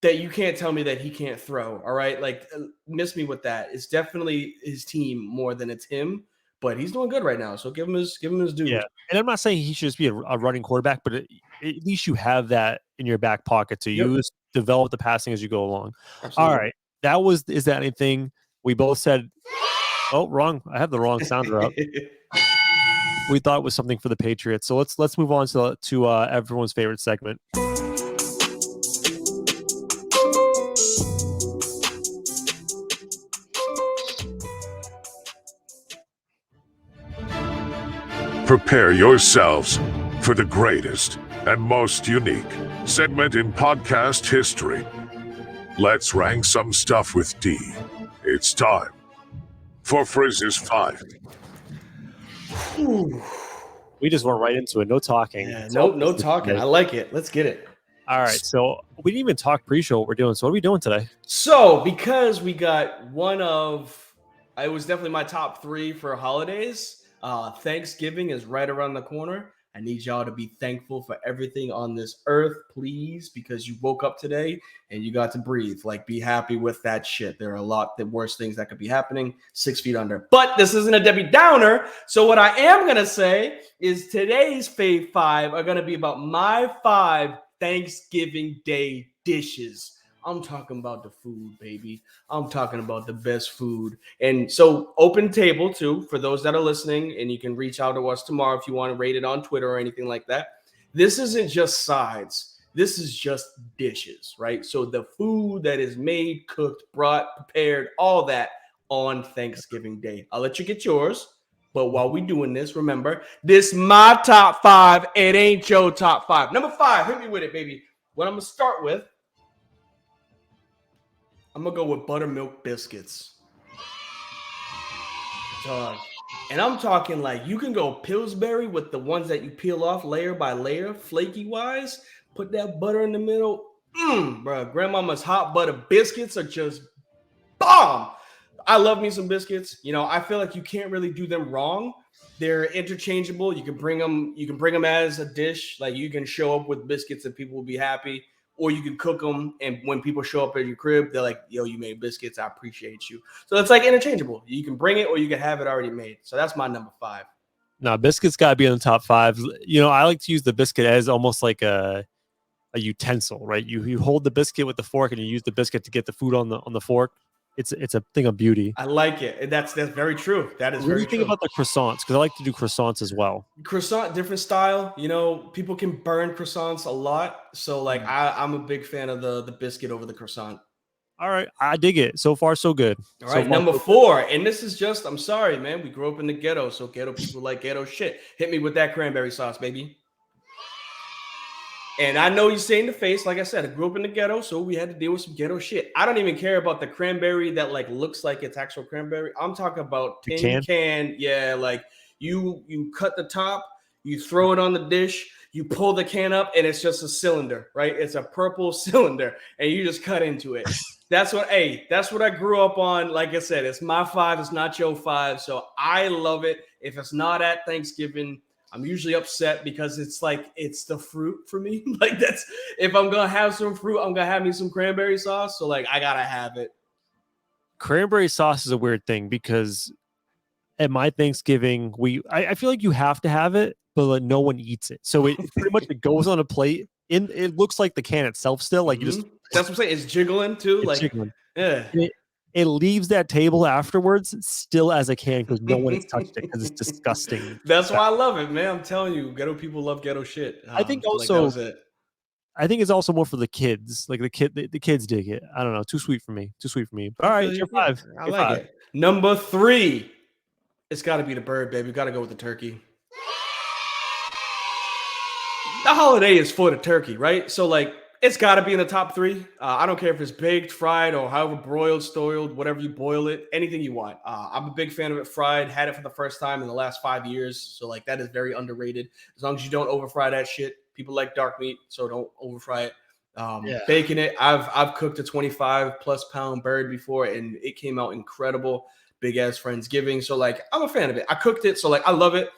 Speaker 3: that you can't tell me that he can't throw. All right. Like, miss me with that. It's definitely his team more than it's him, but he's doing good right now. So give him his due.
Speaker 2: Yeah. And I'm not saying he should just be a running quarterback, but at least you have that in your back pocket to use, develop the passing as you go along. Absolutely. All right. Is that anything? We both said, oh, wrong. I have the wrong sounder up. We thought it was something for the Patriots. So let's move on to everyone's favorite segment.
Speaker 1: Prepare yourselves for the greatest and most unique segment in podcast history. Let's rank some stuff with D. It's time for Frizz's 5.
Speaker 2: Ooh. We just went right into it. No talking.
Speaker 3: Yeah, no talking. I like it. Let's get it.
Speaker 2: All right. So we didn't even talk pre-show what we're doing. So what are we doing today?
Speaker 3: So because we got it was definitely my top 3 for holidays. Thanksgiving is right around the corner. I need y'all to be thankful for everything on this earth, please, because you woke up today and you got to breathe. Like, be happy with that shit. There are a lot of worse things that could be happening 6 feet under. But this isn't a Debbie Downer. So what I am going to say is today's Fave 5 are going to be about my 5 Thanksgiving Day dishes. I'm talking about the food, baby. I'm talking about the best food. And so open table too, for those that are listening, and you can reach out to us tomorrow if you want to rate it on Twitter or anything like that. This isn't just sides. This is just dishes, right? So the food that is made, cooked, brought, prepared, all that on Thanksgiving Day. I'll let you get yours. But while we're doing this, remember, this my top 5. It ain't your top 5. Number 5, hit me with it, baby. What I'm going to start with, I'm going to go with buttermilk biscuits. Dog. And I'm talking like you can go Pillsbury with the ones that you peel off layer by layer, flaky wise. Put that butter in the middle. Bro, grandmama's hot butter biscuits are just bomb. I love me some biscuits. You know, I feel like you can't really do them wrong. They're interchangeable. You can bring them as a dish. Like, you can show up with biscuits and people will be happy. Or you can cook them, and when people show up at your crib, they're like, yo, you made biscuits. I appreciate you. So it's like interchangeable. You can bring it or you can have it already made. So that's my number 5.
Speaker 2: No, biscuits got to be in the top 5. You know, I like to use the biscuit as almost like a utensil, right? You hold the biscuit with the fork and you use the biscuit to get the food on the fork. It's a thing of beauty.
Speaker 3: I like it. And that's very true. That is
Speaker 2: what
Speaker 3: very
Speaker 2: do you think about the croissants? Because I like to do croissants as well.
Speaker 3: Croissant, different style. You know, people can burn croissants a lot. So like I'm a big fan of the biscuit over the croissant.
Speaker 2: All right. I dig it. So far, so good.
Speaker 3: All right. Number 4. And this is just, I'm sorry, man. We grew up in the ghetto. So ghetto people like ghetto shit. Hit me with that cranberry sauce, baby. And I know you say in the face, like I said, I grew up in the ghetto, so we had to deal with some ghetto shit. I don't even care about the cranberry that like looks like it's actual cranberry. I'm talking about tin can. Yeah, like you cut the top, you throw it on the dish, you pull the can up, and it's just a cylinder, right? It's a purple cylinder, and you just cut into it. That's what I grew up on. Like I said, it's my 5, it's not your 5. So I love it. If it's not at Thanksgiving, I'm usually upset because it's like, it's the fruit for me. Like, that's, if I'm going to have some fruit, I'm going to have me some cranberry sauce. So like, I got to have it.
Speaker 2: Cranberry sauce is a weird thing because at my Thanksgiving, I feel like you have to have it, but like, no one eats it. So it pretty much, it goes on a plate. It looks like the can itself still. Like, you just,
Speaker 3: that's what I'm saying. It's jiggling too.
Speaker 2: It's
Speaker 3: like,
Speaker 2: jiggling.
Speaker 3: Yeah.
Speaker 2: It leaves that table afterwards still as a can because no one has touched it because it's disgusting.
Speaker 3: That's why I love it, man. I'm telling you, ghetto people love ghetto shit.
Speaker 2: I think also, I think it's also more for the kids. Like the kids dig it. I don't know. Too sweet for me. But all right, it's your 5.
Speaker 3: I like it. Number 3, it's got to be the bird, baby. Got to go with the turkey. The holiday is for the turkey, right? So like, It's got to be in the top three. I don't care if it's baked, fried, or however broiled, stoiled, whatever you boil it, anything you want. I'm a big fan of it fried. Had it for the first time in the last 5 years, so like that is very underrated. As long as you don't over fry that shit. People like dark meat, so don't over fry it.
Speaker 2: Yeah.
Speaker 3: Baking it, I've cooked a 25+ pound bird before, and it came out incredible. Big ass Friendsgiving, so like I'm a fan of it. I cooked it, so like I love it.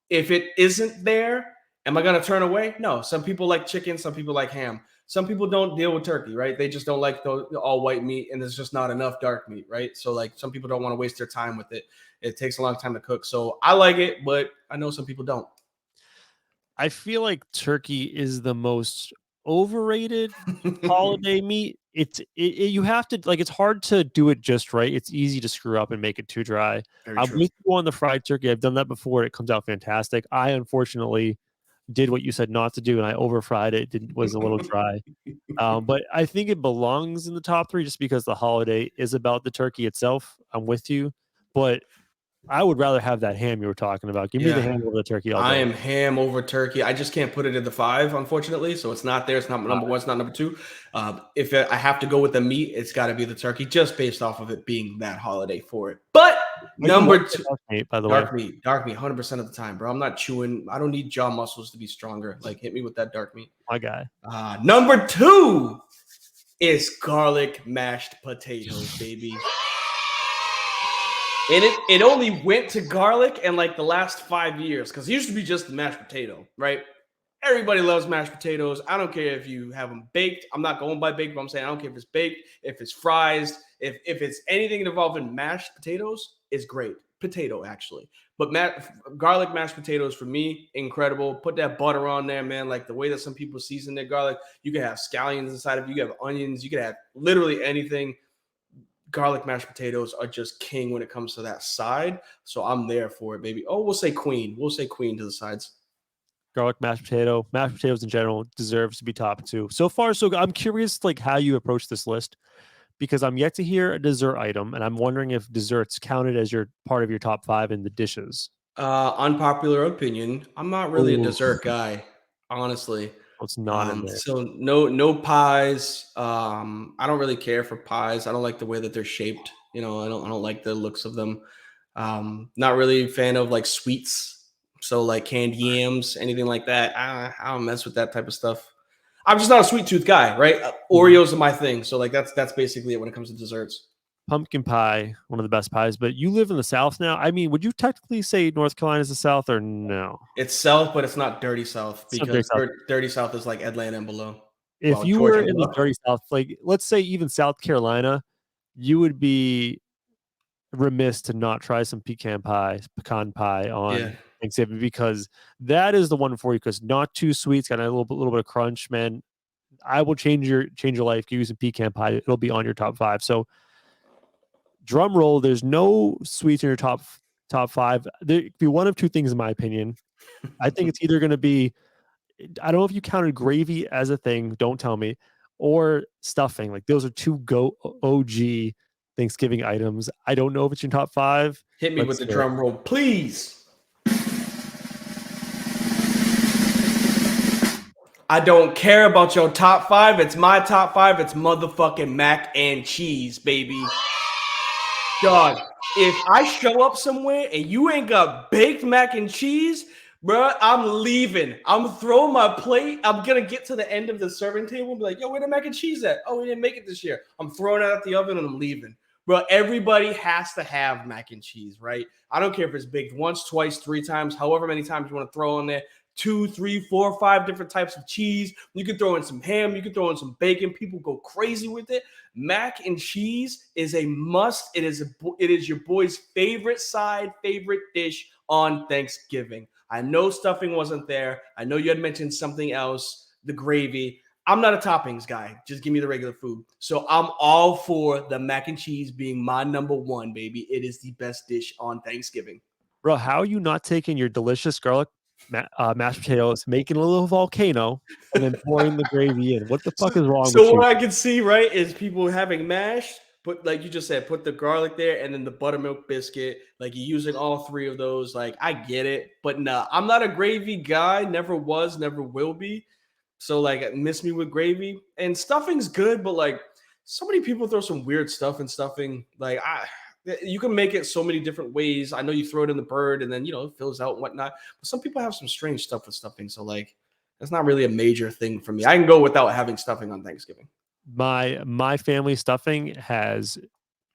Speaker 3: If it isn't there, am I going to turn away? No. Some people like chicken. Some people like ham. Some people don't deal with turkey, right? They just don't like the all white meat, and there's just not enough dark meat, right? So like some people don't want to waste their time with it. It takes a long time to cook. So I like it, but I know some people don't.
Speaker 2: I feel like turkey is the most overrated holiday meat. You have to like it's hard to do it just right. It's easy to screw up and make it too dry.
Speaker 3: Very
Speaker 2: I'm
Speaker 3: true.
Speaker 2: with you on the fried turkey. I've done that before. It comes out fantastic. I unfortunately did what you said not to do, and I over fried it. Was a little dry. But I think it belongs in the top three just because the holiday is about the turkey itself. I'm with you, but I would rather have that ham you were talking about. Give me the
Speaker 3: Yeah.
Speaker 2: ham over the turkey all
Speaker 3: I
Speaker 2: day.
Speaker 3: am ham over turkey. I just can't put it in the 5, unfortunately. So it's not there. It's not number 1. It's not number 2. If I have to go with the meat, it's got to be the turkey, just based off of it being that holiday for it. But number 2,
Speaker 2: dark meat, by the
Speaker 3: dark
Speaker 2: way.
Speaker 3: meat, 100% of the time, bro. I'm not chewing. I don't need jaw muscles to be stronger. Like, hit me with that dark meat.
Speaker 2: My guy.
Speaker 3: Number 2 is garlic mashed potatoes, baby. And it only went to garlic in like the last 5 years, because it used to be just the mashed potato, right? Everybody loves mashed potatoes. I don't care if you have them baked. I'm not going by baked, but I'm saying I don't care if it's baked, if it's fries, if it's anything involving mashed potatoes, it's great. Potato, actually. But garlic mashed potatoes, for me, incredible. Put that butter on there, man. Like the way that some people season their garlic. You can have scallions inside of it. You can have onions. You can have literally anything. Garlic mashed potatoes are just king when it comes to that side. So I'm there for it, baby. Oh, we'll say queen. We'll say queen to the sides.
Speaker 2: Garlic mashed potatoes in general deserves to be top 2. So far, so good. I'm curious like how you approach this list because I'm yet to hear a dessert item, and I'm wondering if desserts counted as your part of your top 5 in the dishes.
Speaker 3: Unpopular opinion. I'm not really a
Speaker 2: Ooh.
Speaker 3: dessert guy, honestly.
Speaker 2: It's not in there.
Speaker 3: So no pies. I don't really care for pies. I don't like the way that they're shaped. I don't like the looks of them. Not really a fan of like sweets. So like candy yams, anything like that. I don't mess with that type of stuff. I'm just not a sweet tooth guy, right? Oreos are my thing. So like that's basically it when it comes to desserts.
Speaker 2: Pumpkin pie, one of the best pies, but you live in the South now. I mean, would you technically say North Carolina is the South or no?
Speaker 3: It's South, but it's not dirty South,
Speaker 2: It's not
Speaker 3: because
Speaker 2: dirty South.
Speaker 3: dirty South is like Atlanta and below.
Speaker 2: If
Speaker 3: Well,
Speaker 2: you
Speaker 3: Georgia
Speaker 2: were
Speaker 3: and
Speaker 2: in the
Speaker 3: below.
Speaker 2: dirty South, like let's say even South Carolina, you would be remiss to not try some pecan pie on
Speaker 3: Yeah.
Speaker 2: Thanksgiving because that is the one for you because not too sweet. It's got a little bit of crunch, man. I will change your life. Give you some pecan pie. It'll be on your top 5. So drum roll. There's no sweets in your top 5. There could be one of two things, in my opinion. I think it's either going to be, I don't know if you counted gravy as a thing. Don't tell me, or stuffing. Like those are two OG Thanksgiving items. I don't know if it's your top 5.
Speaker 3: Hit me with the drum roll, please. I don't care about your top 5. It's my top 5. It's motherfucking mac and cheese, baby. Dog, if I show up somewhere and you ain't got baked mac and cheese, bro, I'm leaving. I'm throwing my plate. I'm going to get to the end of the serving table and be like, yo, where the mac and cheese at? Oh, we didn't make it this year. I'm throwing it out the oven and I'm leaving. Bro, everybody has to have mac and cheese, right? I don't care if it's baked once, twice, 3 times, however many times you want to throw in there. 2, 3, 4, 5 different types of cheese. You can throw in some ham. You can throw in some bacon. People go crazy with it. Mac and cheese is a must. It is your boy's favorite side, favorite dish on Thanksgiving. I know stuffing wasn't there. I know you had mentioned something else, the gravy. I'm not a toppings guy. Just give me the regular food. So I'm all for the mac and cheese being my number 1, baby. It is the best dish on Thanksgiving.
Speaker 2: Bro, how are you not taking your delicious garlic mashed potatoes, making a little volcano, and then pouring the gravy in? What the fuck is wrong with you?
Speaker 3: So what I can see, right, is people having mashed, put, like you just said, put the garlic there, and then the buttermilk biscuit. Like you're using all 3 of those. Like I get it, but nah, I'm not a gravy guy. Never was, never will be. So like miss me with gravy. And stuffing's good, but like so many people throw some weird stuff in stuffing. Like you can make it so many different ways. I know you throw it in the bird and then it fills out and whatnot. But some people have some strange stuff with stuffing. So like that's not really a major thing for me. I can go without having stuffing on Thanksgiving.
Speaker 2: My family stuffing has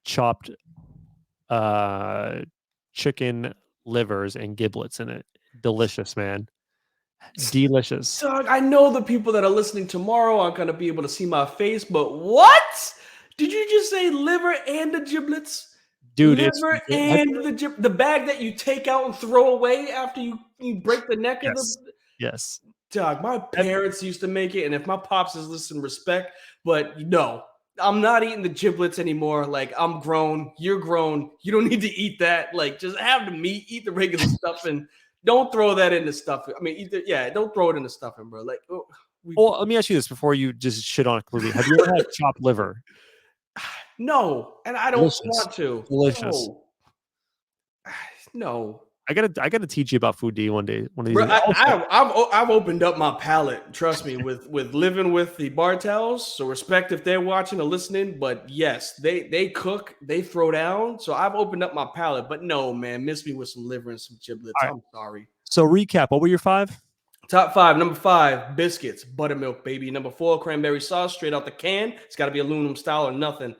Speaker 2: chopped chicken livers and giblets in it. Delicious, man. Delicious.
Speaker 3: Doug, I know the people that are listening tomorrow aren't going to be able to see my face, but what? Did you just say liver and the giblets?
Speaker 2: Dude,
Speaker 3: liver and the bag that you take out and throw away after you break the neck of the...
Speaker 2: Yes.
Speaker 3: Doug, my parents used to make it, and if my pops is listening, respect, but no, I'm not eating the giblets anymore. Like, I'm grown. You're grown. You don't need to eat that. Like, just have the meat, eat the regular stuff, and don't throw that in the stuffing. I mean, don't throw it in the stuffing, bro. Like,
Speaker 2: well, let me ask you this before you just shit on it completely. Have you ever had chopped liver?
Speaker 3: No, and I don't want to.
Speaker 2: Delicious.
Speaker 3: No.
Speaker 2: I gotta teach you about food D one day. One of these
Speaker 3: Bro,
Speaker 2: days.
Speaker 3: I've opened up my palate. Trust me, with living with the Bartels. So respect if they're watching or listening. But yes, they cook, they throw down. So I've opened up my palate. But no, man, miss me with some liver and some giblets. Right. I'm sorry.
Speaker 2: So recap. What were your 5?
Speaker 3: Top 5. Number 5, biscuits, buttermilk, baby. Number 4, cranberry sauce, straight out the can. It's got to be aluminum style or nothing.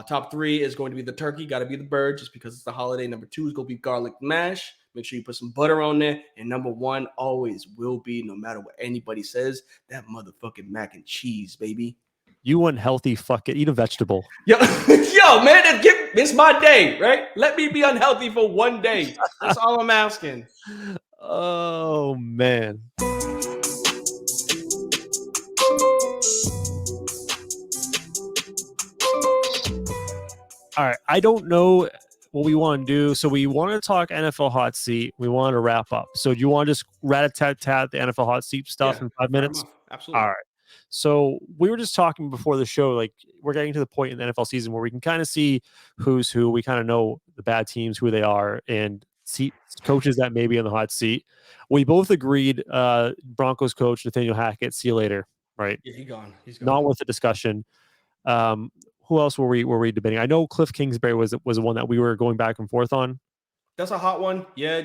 Speaker 3: Top 3 is going to be the turkey. Got to be the bird just because it's the holiday. Number 2 is going to be garlic mash. Make sure you put some butter on there. And number 1 always will be, no matter what anybody says, that motherfucking mac and cheese, baby.
Speaker 2: You want healthy, fuck it. Eat a vegetable.
Speaker 3: Yo, man, it's my day, right? Let me be unhealthy for one day. That's all I'm asking.
Speaker 2: Oh, man. All right. I don't know what we want to do. So we want to talk NFL hot seat. We want to wrap up. So do you want to just rat-a-tat-tat the NFL hot seat stuff in 5 minutes?
Speaker 3: Absolutely.
Speaker 2: All right. So we were just talking before the show, like we're getting to the point in the NFL season where we can kind of see who's who. We kind of know the bad teams, who they are, and see coaches that may be on the hot seat. We both agreed Broncos coach Nathaniel Hackett, see you later, right?
Speaker 3: Yeah, he's gone.
Speaker 2: Not worth the discussion. Who else were we debating? I know Cliff Kingsbury was the one that we were going back and forth on.
Speaker 3: That's a hot one. Yeah,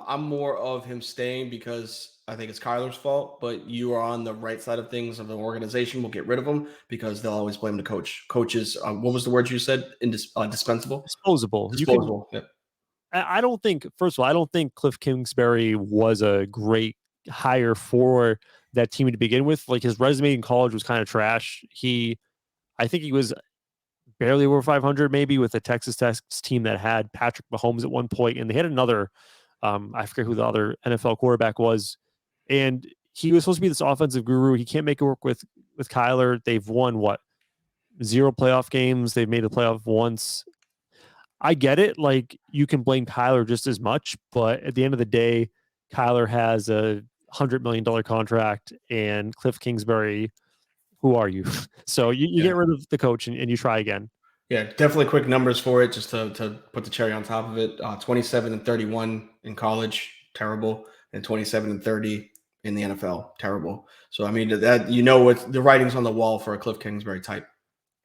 Speaker 3: I'm more of him staying because I think it's Kyler's fault, but you are on the right side of things of the organization. We'll get rid of him because they'll always blame the coach. Coaches, what was the word you said? Indispensable?
Speaker 2: Disposable.
Speaker 3: Disposable. Yeah.
Speaker 2: I don't think, first of all, I don't think Cliff Kingsbury was a great hire for that team to begin with. Like his resume in college was kind of trash. I think he was barely over 500 maybe with the Texas Tech team that had Patrick Mahomes at one point, and they had another, I forget who the other NFL quarterback was, and he was supposed to be this offensive guru. He can't make it work with Kyler. They've won 0 playoff games. They've made the playoff once. I get it. Like you can blame Kyler just as much, but at the end of the day, Kyler has a $100 million contract, and Cliff Kingsbury, who are you? So you get rid of the coach and you try again.
Speaker 3: Yeah, definitely quick numbers for it, just to put the cherry on top of it. 27-31 in college, terrible, and 27-30 in the NFL, terrible. So I mean that what the writing's on the wall for a Cliff Kingsbury type.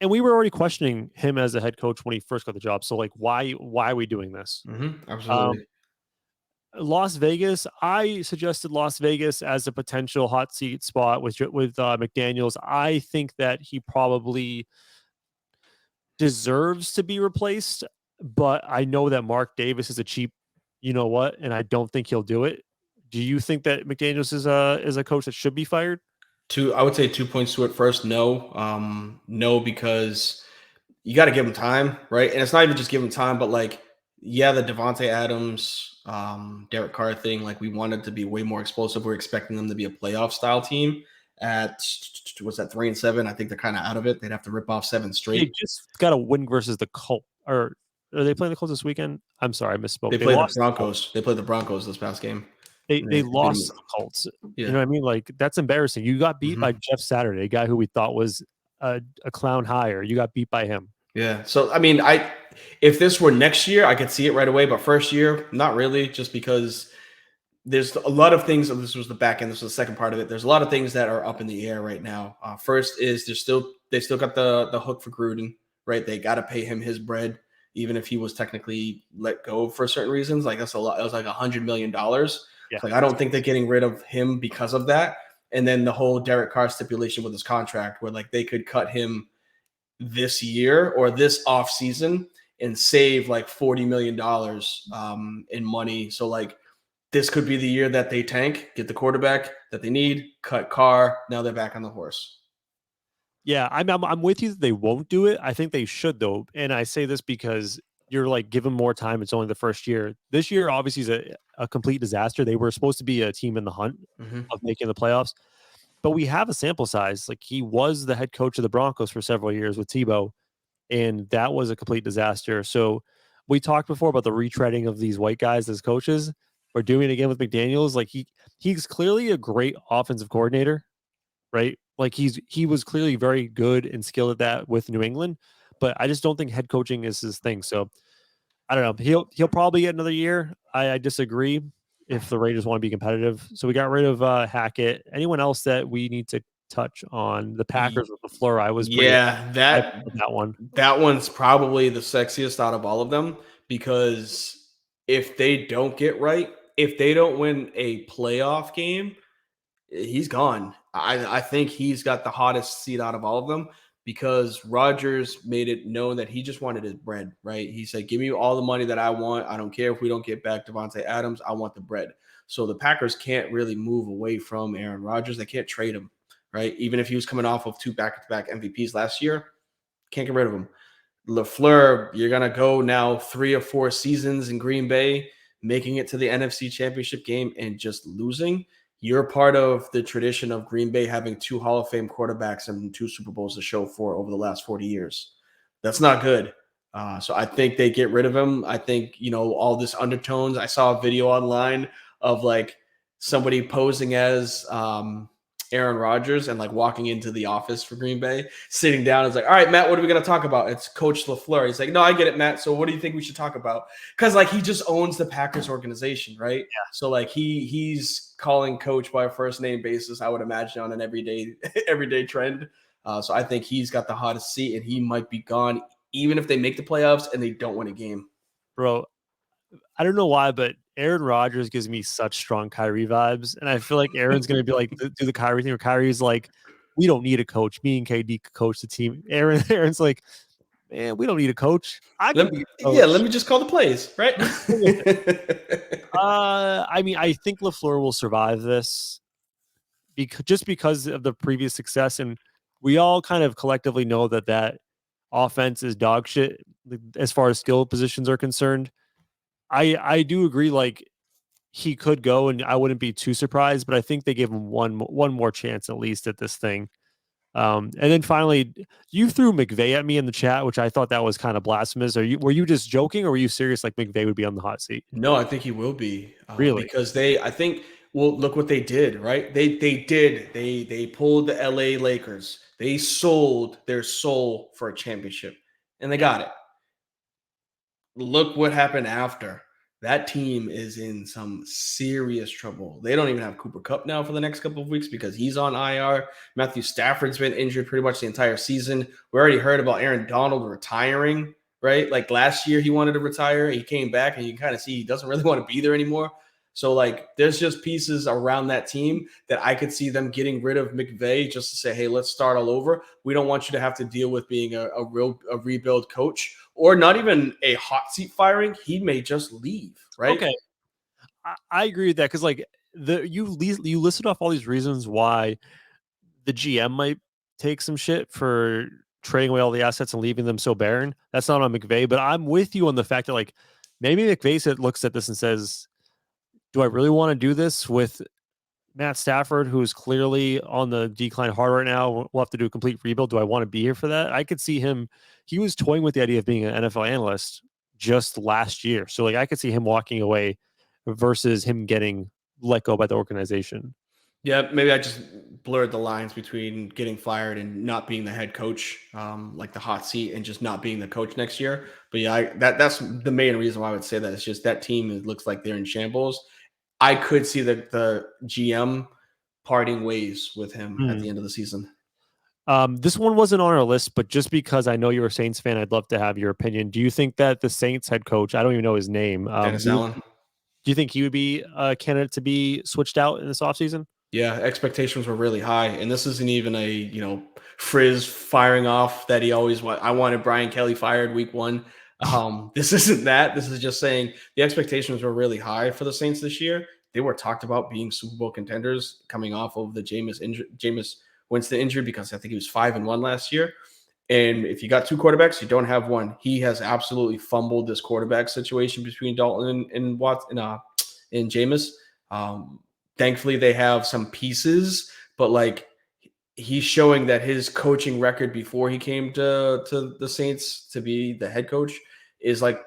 Speaker 2: And we were already questioning him as a head coach when he first got the job. So like, why are we doing this?
Speaker 3: Mm-hmm, absolutely.
Speaker 2: Las Vegas, I suggested Las Vegas as a potential hot seat spot with McDaniels. I think that he probably deserves to be replaced, but I know that Mark Davis is a cheap, and I don't think he'll do it. Do you think that McDaniels is a coach that should be fired?
Speaker 3: I would say 2 points to it. First, no. No, because you got to give him time, right? And it's not even just give him time, but like, yeah, the Devontae Adams, Derek Carr thing, like we wanted to be way more explosive. We're expecting them to be a playoff style team at, what's that, 3-7? I think they're kind of out of it. They'd have to rip off 7 straight.
Speaker 2: They just got a win versus the Colts. Or are they playing the Colts this weekend? I'm sorry, I misspoke.
Speaker 3: They played the Broncos. They played the Broncos this past game.
Speaker 2: They lost the Colts. Yeah. You know what I mean? Like, that's embarrassing. You got beat by Jeff Saturday, a guy who we thought was a clown hire. You got beat by him.
Speaker 3: Yeah. So, I mean, if this were next year, I could see it right away. But first year, not really, just because there's a lot of things. This was the back end. This was the second part of it. There's a lot of things that are up in the air right now. First is they still got the hook for Gruden, right? They got to pay him his bread, even if he was technically let go for certain reasons. Like that's a lot. It was like $100 million.
Speaker 2: Yeah.
Speaker 3: Like I don't think they're getting rid of him because of that. And then the whole Derek Carr stipulation with his contract, where like they could cut him this year or this off season and save like $40 million in money. So like this could be the year that they tank, get the quarterback that they need, cut Carr. Now they're back on the horse.
Speaker 2: Yeah, I'm with you that they won't do it. I think they should though, and I say this because you're like give them more time. It's only the first year. This year obviously is a complete disaster. They were supposed to be a team in the hunt of making the playoffs, but we have a sample size. Like he was the head coach of the Broncos for several years with Tebow, and that was a complete disaster. So we talked before about the retreading of these white guys as coaches. We're doing it again with McDaniels. Like he's clearly a great offensive coordinator, right? Like he was clearly very good and skilled at that with New England, but I just don't think head coaching is his thing. So I don't know. He'll probably get another year. I disagree if the Raiders want to be competitive. So we got rid of Hackett. Anyone else that we need to touch on? The Packers with LaFleur. I was pretty
Speaker 3: that
Speaker 2: one.
Speaker 3: That one's probably the sexiest out of all of them because if they don't get right, if they don't win a playoff game, he's gone. I think he's got the hottest seat out of all of them because Rodgers made it known that he just wanted his bread, right? He said, give me all the money that I want. I don't care if we don't get back Devontae Adams. I want the bread. So the Packers can't really move away from Aaron Rodgers. They can't trade him, right? Even if he was coming off of 2 back-to-back MVPs last year, can't get rid of him. LaFleur, you're going to go now 3 or 4 seasons in Green Bay, making it to the NFC Championship game and just losing. You're part of the tradition of Green Bay having 2 Hall of Fame quarterbacks and 2 Super Bowls to show for over the last 40 years. That's not good. So I think they get rid of him. I think, all this undertones. I saw a video online of like somebody posing as Aaron Rodgers and like walking into the office for Green Bay, sitting down. It's like, all right, Matt, what are we going to talk about? It's Coach LaFleur. He's like, no, I get it, Matt. So what do you think we should talk about? Because like he just owns the Packers organization, right? Yeah. So like he's calling Coach by a first name basis, I would imagine, on an everyday trend. So I think he's got the hottest seat and he might be gone even if they make the playoffs and they don't win a game.
Speaker 2: Bro, I don't know why, but Aaron Rodgers gives me such strong Kyrie vibes. And I feel like Aaron's going to be like, do the Kyrie thing, where Kyrie's like, we don't need a coach. Me and KD could coach the team. Aaron's like, man, we don't need a coach.
Speaker 3: Let me just call the plays, right?
Speaker 2: I mean, I think LaFleur will survive this because of the previous success. And we all kind of collectively know that offense is dog shit as far as skill positions are concerned. I do agree, like he could go and I wouldn't be too surprised, but I think they gave him one more chance at least at this thing. And then finally, you threw McVay at me in the chat, which I thought that was kind of blasphemous. Were you just joking or were you serious? Like McVay would be on the hot seat?
Speaker 3: No, I think he will be.
Speaker 2: Really?
Speaker 3: Because look what they did, right? They pulled the LA Lakers. They sold their soul for a championship and they got it. Look what happened after. That team is in some serious trouble. They don't even have Cooper Kupp now for the next couple of weeks because he's on IR. Matthew Stafford's been injured pretty much the entire season. We already heard about Aaron Donald retiring, right? Like last year he wanted to retire. He came back and you can kind of see he doesn't really want to be there anymore. So like there's just pieces around that team that I could see them getting rid of McVay just to say, hey, let's start all over. We don't want you to have to deal with being a rebuild coach or not even a hot seat firing. He may just leave, right?
Speaker 2: Okay. I agree with that because like you listed off all these reasons why the GM might take some shit for trading away all the assets and leaving them so barren. That's not on McVay, but I'm with you on the fact that like maybe McVay looks at this and says, do I really want to do this with Matt Stafford, who is clearly on the decline hard right now? We'll have to do a complete rebuild. Do I want to be here for that? I could see him. He was toying with the idea of being an NFL analyst just last year. So like I could see him walking away versus him getting let go by the organization.
Speaker 3: Yeah, maybe I just blurred the lines between getting fired and not being the head coach, like the hot seat, and just not being the coach next year. But yeah, that's the main reason why I would say that. It's just that team looks like they're in shambles. I could see the GM parting ways with him at the end of the season.
Speaker 2: This one wasn't on our list, but just because I know you're a Saints fan, I'd love to have your opinion. Do you think that the Saints head coach, I don't even know his name,
Speaker 3: Dennis Allen.
Speaker 2: do you think he would be a candidate to be switched out in this offseason?
Speaker 3: Yeah, expectations were really high, and this isn't even a Frizz firing off that he always I wanted Brian Kelly fired week 1. This isn't that. This is just saying the expectations were really high for the Saints this year. They were talked about being Super Bowl contenders coming off of the Jameis Winston injury, because I think he was 5-1 last year. And if you got 2 quarterbacks, you don't have one. He has absolutely fumbled this quarterback situation between Dalton and Watson and Jameis. Thankfully, they have some pieces, but like he's showing that his coaching record before he came to the Saints to be the head coach is like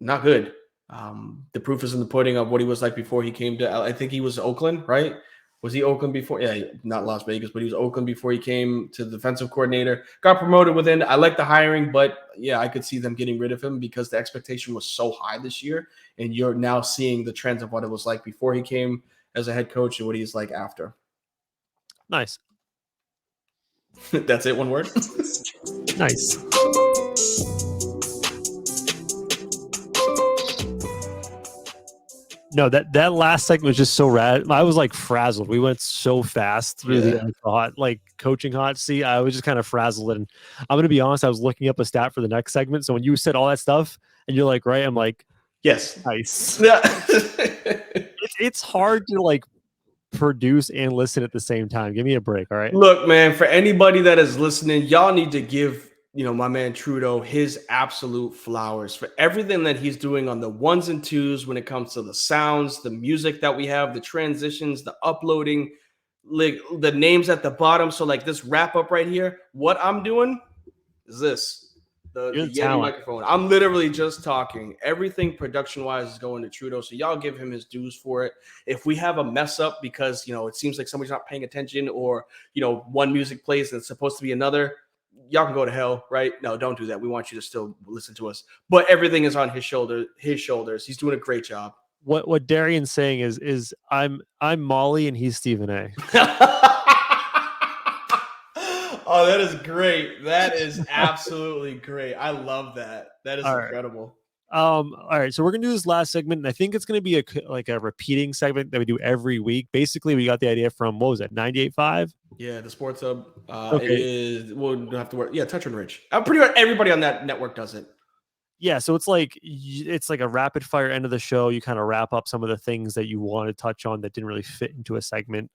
Speaker 3: not good. The proof is in the pudding of what he was like before he came to. I think he was Oakland, right? Was he Oakland before? Yeah, not Las Vegas, but he was Oakland before he came to the defensive coordinator. Got promoted within. I like the hiring, but yeah, I could see them getting rid of him because the expectation was so high this year, and you're now seeing the trends of what it was like before he came as a head coach and what he's like after.
Speaker 2: Nice.
Speaker 3: That's it. One word.
Speaker 2: Nice. No, that last segment was just so rad. I was like frazzled. We went so fast through the hot, like coaching hot seat. I was just kind of frazzled. And I'm going to be honest, I was looking up a stat for the next segment. So when you said all that stuff and you're like, right, I'm like,
Speaker 3: yes,
Speaker 2: nice.
Speaker 3: Yeah.
Speaker 2: It's hard to like produce and listen at the same time. Give me a break. All right.
Speaker 3: Look, man, for anybody that is listening, y'all need to give my man Trudeau his absolute flowers for everything that he's doing on the 1s and 2s when it comes to the sounds, the music that we have, the transitions, the uploading, like the names at the bottom. So like this wrap up right here, what I'm doing is this. The Yeti microphone. I'm literally just talking. Everything production-wise is going to Trudeau, so y'all give him his dues for it. If we have a mess up because, it seems like somebody's not paying attention or, one music plays and it's supposed to be another, y'all can go to hell, right? No, don't do that. We want you to still listen to us. But everything is on his shoulders. He's doing a great job.
Speaker 2: What Darian's saying is I'm Molly and he's Stephen A.
Speaker 3: Oh, that is great. That is absolutely great. I love that. That is incredible.
Speaker 2: All right. So we're going to do this last segment, and I think it's going to be a repeating segment that we do every week. Basically, we got the idea from, what was that, 98.5?
Speaker 3: Yeah, the Sports Hub.
Speaker 2: Okay.
Speaker 3: We'll have to work. Yeah, Touch and Rich. Pretty much everybody on that network does it.
Speaker 2: Yeah, so it's like a rapid fire end of the show. You kind of wrap up some of the things that you want to touch on that didn't really fit into a segment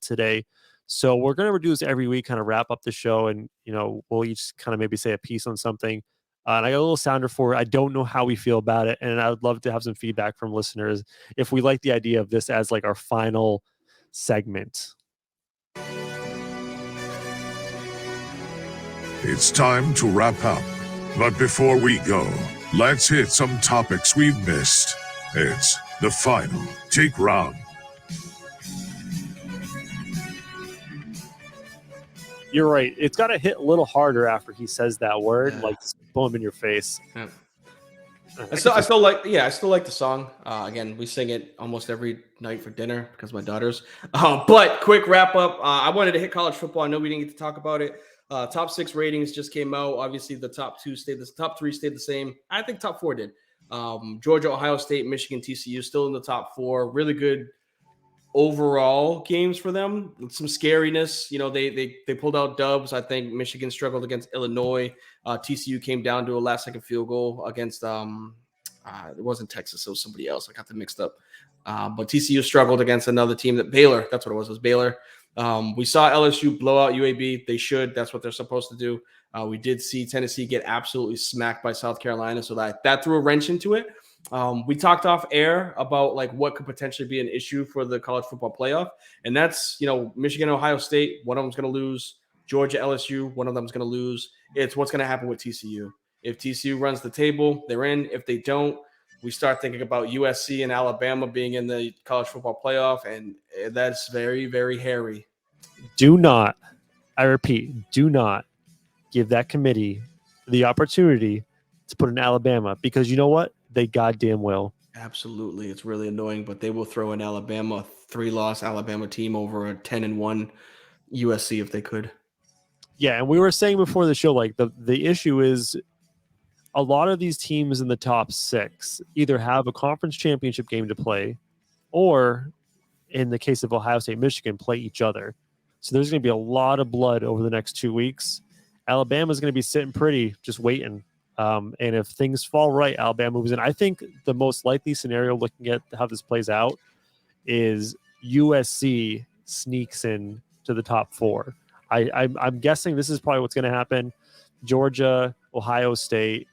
Speaker 2: today. So we're going to do this every week, kind of wrap up the show, and we'll each kind of maybe say a piece on something. And I got a little sounder for it. I don't know how we feel about it, and I would love to have some feedback from listeners if we like the idea of this as like our final segment.
Speaker 1: It's time to wrap up. But before we go, let's hit some topics we've missed. It's the final take round.
Speaker 2: You're right. It's got to hit a little harder after he says that word, like boom in your face.
Speaker 3: Yeah. I still like the song. Again, we sing it almost every night for dinner because my daughters. But quick wrap up. I wanted to hit college football. I know we didn't get to talk about it. Top 6 ratings just came out. Obviously, the top 3 stayed the same. I think top 4 did. Georgia, Ohio State, Michigan, TCU still in the top 4. Really good overall games for them. Some scariness. They pulled out dubs. I think Michigan struggled against Illinois. TCU came down to a last-second field goal against it wasn't Texas, it was somebody else. I got them mixed up. But TCU struggled against another team Baylor. That's what it was. It was Baylor. We saw LSU blow out UAB. They should. That's what they're supposed to do. We did see Tennessee get absolutely smacked by South Carolina, so that threw a wrench into it. We talked off air about like what could potentially be an issue for the college football playoff, and that's Michigan, Ohio State. One of them's going to lose. Georgia, LSU. One of them's going to lose. It's what's going to happen with TCU. If TCU runs the table, they're in. If they don't, we start thinking about USC and Alabama being in the college football playoff, and that's very, very hairy.
Speaker 2: Do not, I repeat, do not give that committee the opportunity to put in Alabama, because you know what? They goddamn will.
Speaker 3: Absolutely. It's really annoying, but they will throw in Alabama, a 3-loss Alabama team over a 10-1 USC if they could.
Speaker 2: Yeah, and we were saying before the show, like the issue is a lot of these teams in the top 6 either have a conference championship game to play, or in the case of Ohio State, Michigan, play each other. So there's going to be a lot of blood over the next 2 weeks. Alabama's going to be sitting pretty, just waiting. And if things fall right, Alabama moves in. I think the most likely scenario, looking at how this plays out, is USC sneaks in to the top 4. I'm guessing this is probably what's going to happen. Georgia, Ohio State,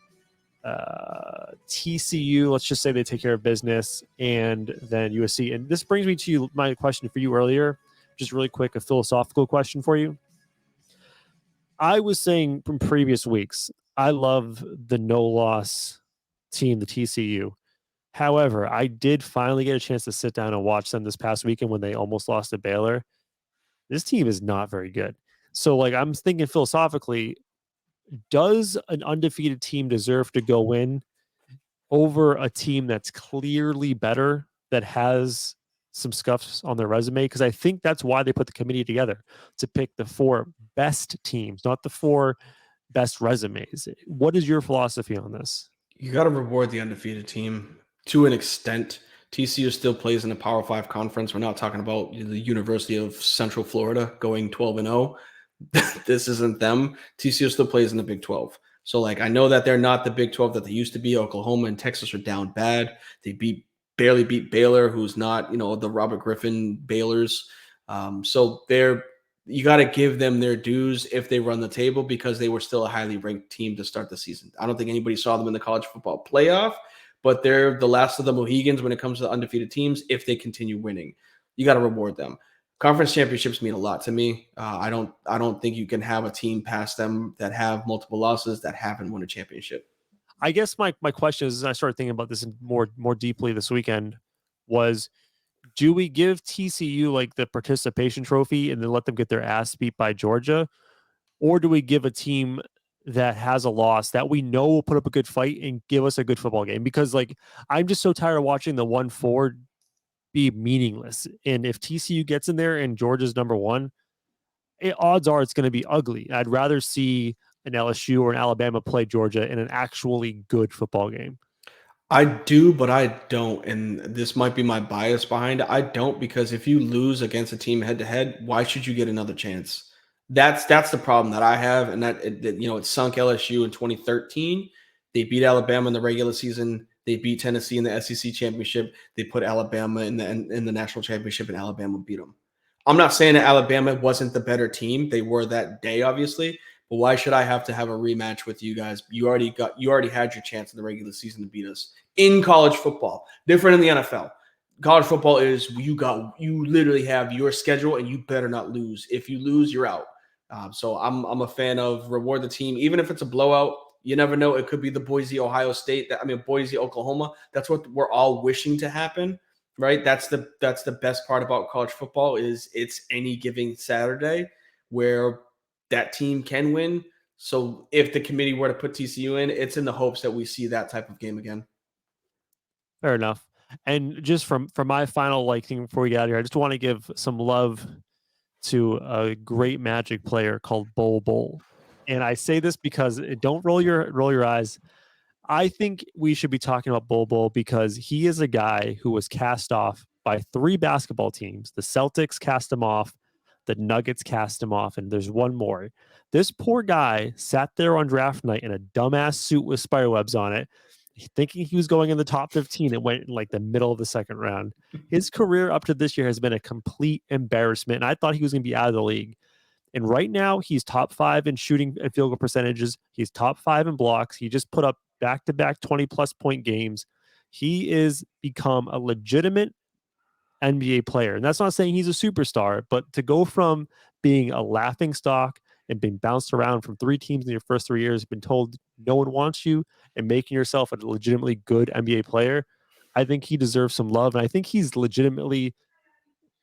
Speaker 2: TCU, let's just say they take care of business, and then USC. And this brings me to my question for you earlier, just really quick, a philosophical question for you. I was saying from previous weeks, I love the no-loss team, the TCU. However, I did finally get a chance to sit down and watch them this past weekend when they almost lost to Baylor. This team is not very good. So, like, I'm thinking philosophically, does an undefeated team deserve to go in over a team that's clearly better, that has some scuffs on their resume? Because I think that's why they put the committee together, to pick the 4 best teams, not the 4 best resumes. What is your philosophy on this?
Speaker 3: You got to reward the undefeated team to an extent. TCU still plays in a Power 5 conference. We're not talking about the University of Central Florida going 12-0. This isn't them. TCU still plays in the Big 12. So, like, I know that they're not the Big 12 that they used to be. Oklahoma and Texas are down bad. They barely beat Baylor, who's not, the Robert Griffin Baylors. So you got to give them their dues if they run the table, because they were still a highly ranked team to start the season. I don't think anybody saw them in the college football playoff, but they're the last of the Mohegans when it comes to undefeated teams if they continue winning. You got to reward them. Conference championships mean a lot to me. I don't think you can have a team past them that have multiple losses that haven't won a championship.
Speaker 2: I guess my question is, and I started thinking about this more deeply this weekend, was, do we give TCU like the participation trophy and then let them get their ass beat by Georgia? Or do we give a team that has a loss that we know will put up a good fight and give us a good football game? Because, like, I'm just so tired of watching the 1-4 be meaningless. And if TCU gets in there and Georgia's number 1, odds are it's going to be ugly. I'd rather see an LSU or an Alabama play Georgia in an actually good football game.
Speaker 3: I do, but I don't. And this might be my bias behind it. I don't, because if you lose against a team head to head, why should you get another chance? That's the problem that I have. And it sunk LSU in 2013. They beat Alabama in the regular season. They beat Tennessee in the SEC championship. They put Alabama in the national championship, and Alabama beat them. I'm not saying that Alabama wasn't the better team. They were that day, obviously. But why should I have to have a rematch with you guys? You already had your chance in the regular season to beat us in college football. Different in the NFL. College football is you literally have your schedule and you better not lose. If you lose, you're out. So I'm a fan of reward the team, even if it's a blowout. You never know. It could be the Boise, Ohio State. Boise, Oklahoma. That's what we're all wishing to happen, right? That's the best part about college football, is it's any given Saturday where that team can win. So if the committee were to put TCU in, it's in the hopes that we see that type of game again.
Speaker 2: Fair enough. And just from my final thing before we get out of here, I just want to give some love to a great Magic player called Bol Bol. And I say this because don't roll your eyes. I think we should be talking about Bol Bol because he is a guy who was cast off by 3 basketball teams. The Celtics cast him off, the Nuggets cast him off, and there's one more. This poor guy sat there on draft night in a dumbass suit with spiderwebs on it, thinking he was going in the top 15. It went in the middle of the second round. His career up to this year has been a complete embarrassment, and I thought he was going to be out of the league. And right now, he's top 5 in shooting and field goal percentages. He's top 5 in blocks. He just put up back-to-back 20-plus point games. He is become a legitimate NBA player. And that's not saying he's a superstar, but to go from being a laughing stock and being bounced around from 3 teams in your first 3 years, been told no one wants you, and making yourself a legitimately good NBA player, I think he deserves some love. And I think he's legitimately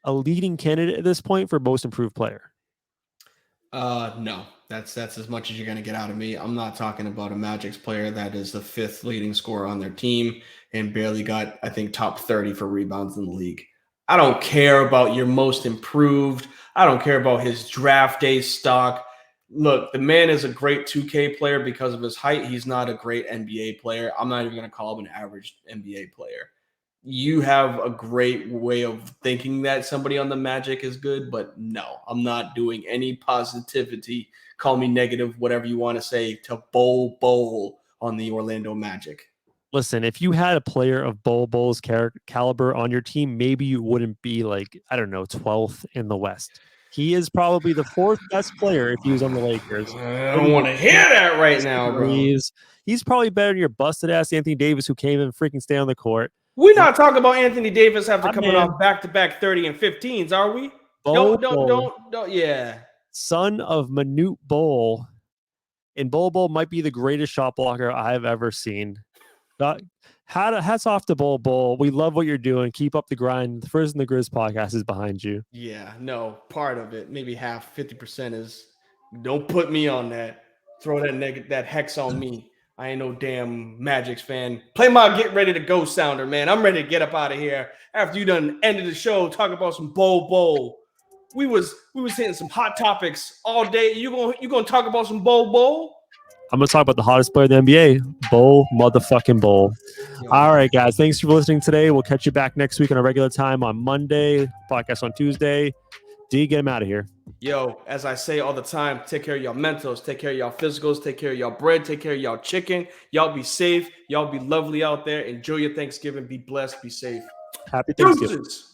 Speaker 2: a leading candidate at this point for most improved player.
Speaker 3: No, that's as much as you're gonna get out of me. I'm not talking about a Magic's player that is the 5th leading scorer on their team and barely got, I think, top 30 for rebounds in the league. I don't care about your most improved. I don't care about his draft day stock. Look, the man is a great 2K player because of his height. He's not a great NBA player. I'm not even going to call him an average NBA player. You have a great way of thinking that somebody on the Magic is good, but no, I'm not doing any positivity. Call me negative, whatever you want to say, to bowl on the Orlando Magic.
Speaker 2: Listen, if you had a player of Bull's caliber on your team, maybe you wouldn't be like, I don't know, 12th in the West. He is probably the 4th best player if he was on the Lakers.
Speaker 3: I don't want to hear that right now, bro.
Speaker 2: He's probably better than your busted ass Anthony Davis, who can't even freaking stay on the court.
Speaker 3: We're not talking about Anthony Davis after coming off back-to-back 30 and 15s, are we? Don't. Yeah.
Speaker 2: Son of Manute Bol. And Bol might be the greatest shot blocker I've ever seen. Hats off to Bol. We love what you're doing. Keep up the grind. The Frizz The Grizz podcast is behind you.
Speaker 3: Yeah, no, part of it, maybe half, 50% is don't put me on that. Throw that hex on me. I ain't no damn Magic's fan. Play my get ready to go sounder, man. I'm ready to get up out of here after you done ended the show talking about some Bol. We was hitting some hot topics all day. You gonna talk about some Bol?
Speaker 2: I'm going to talk about the hottest player in the NBA, Bol. All right, guys. Thanks for listening today. We'll catch you back next week on a regular time on Monday, podcast on Tuesday. D, get him out of here.
Speaker 3: Yo, as I say all the time, take care of y'all mentals, take care of y'all physicals, take care of y'all bread, take care of y'all chicken. Y'all be safe. Y'all be lovely out there. Enjoy your Thanksgiving. Be blessed. Be safe.
Speaker 2: Happy Thanksgiving.
Speaker 3: Deuces.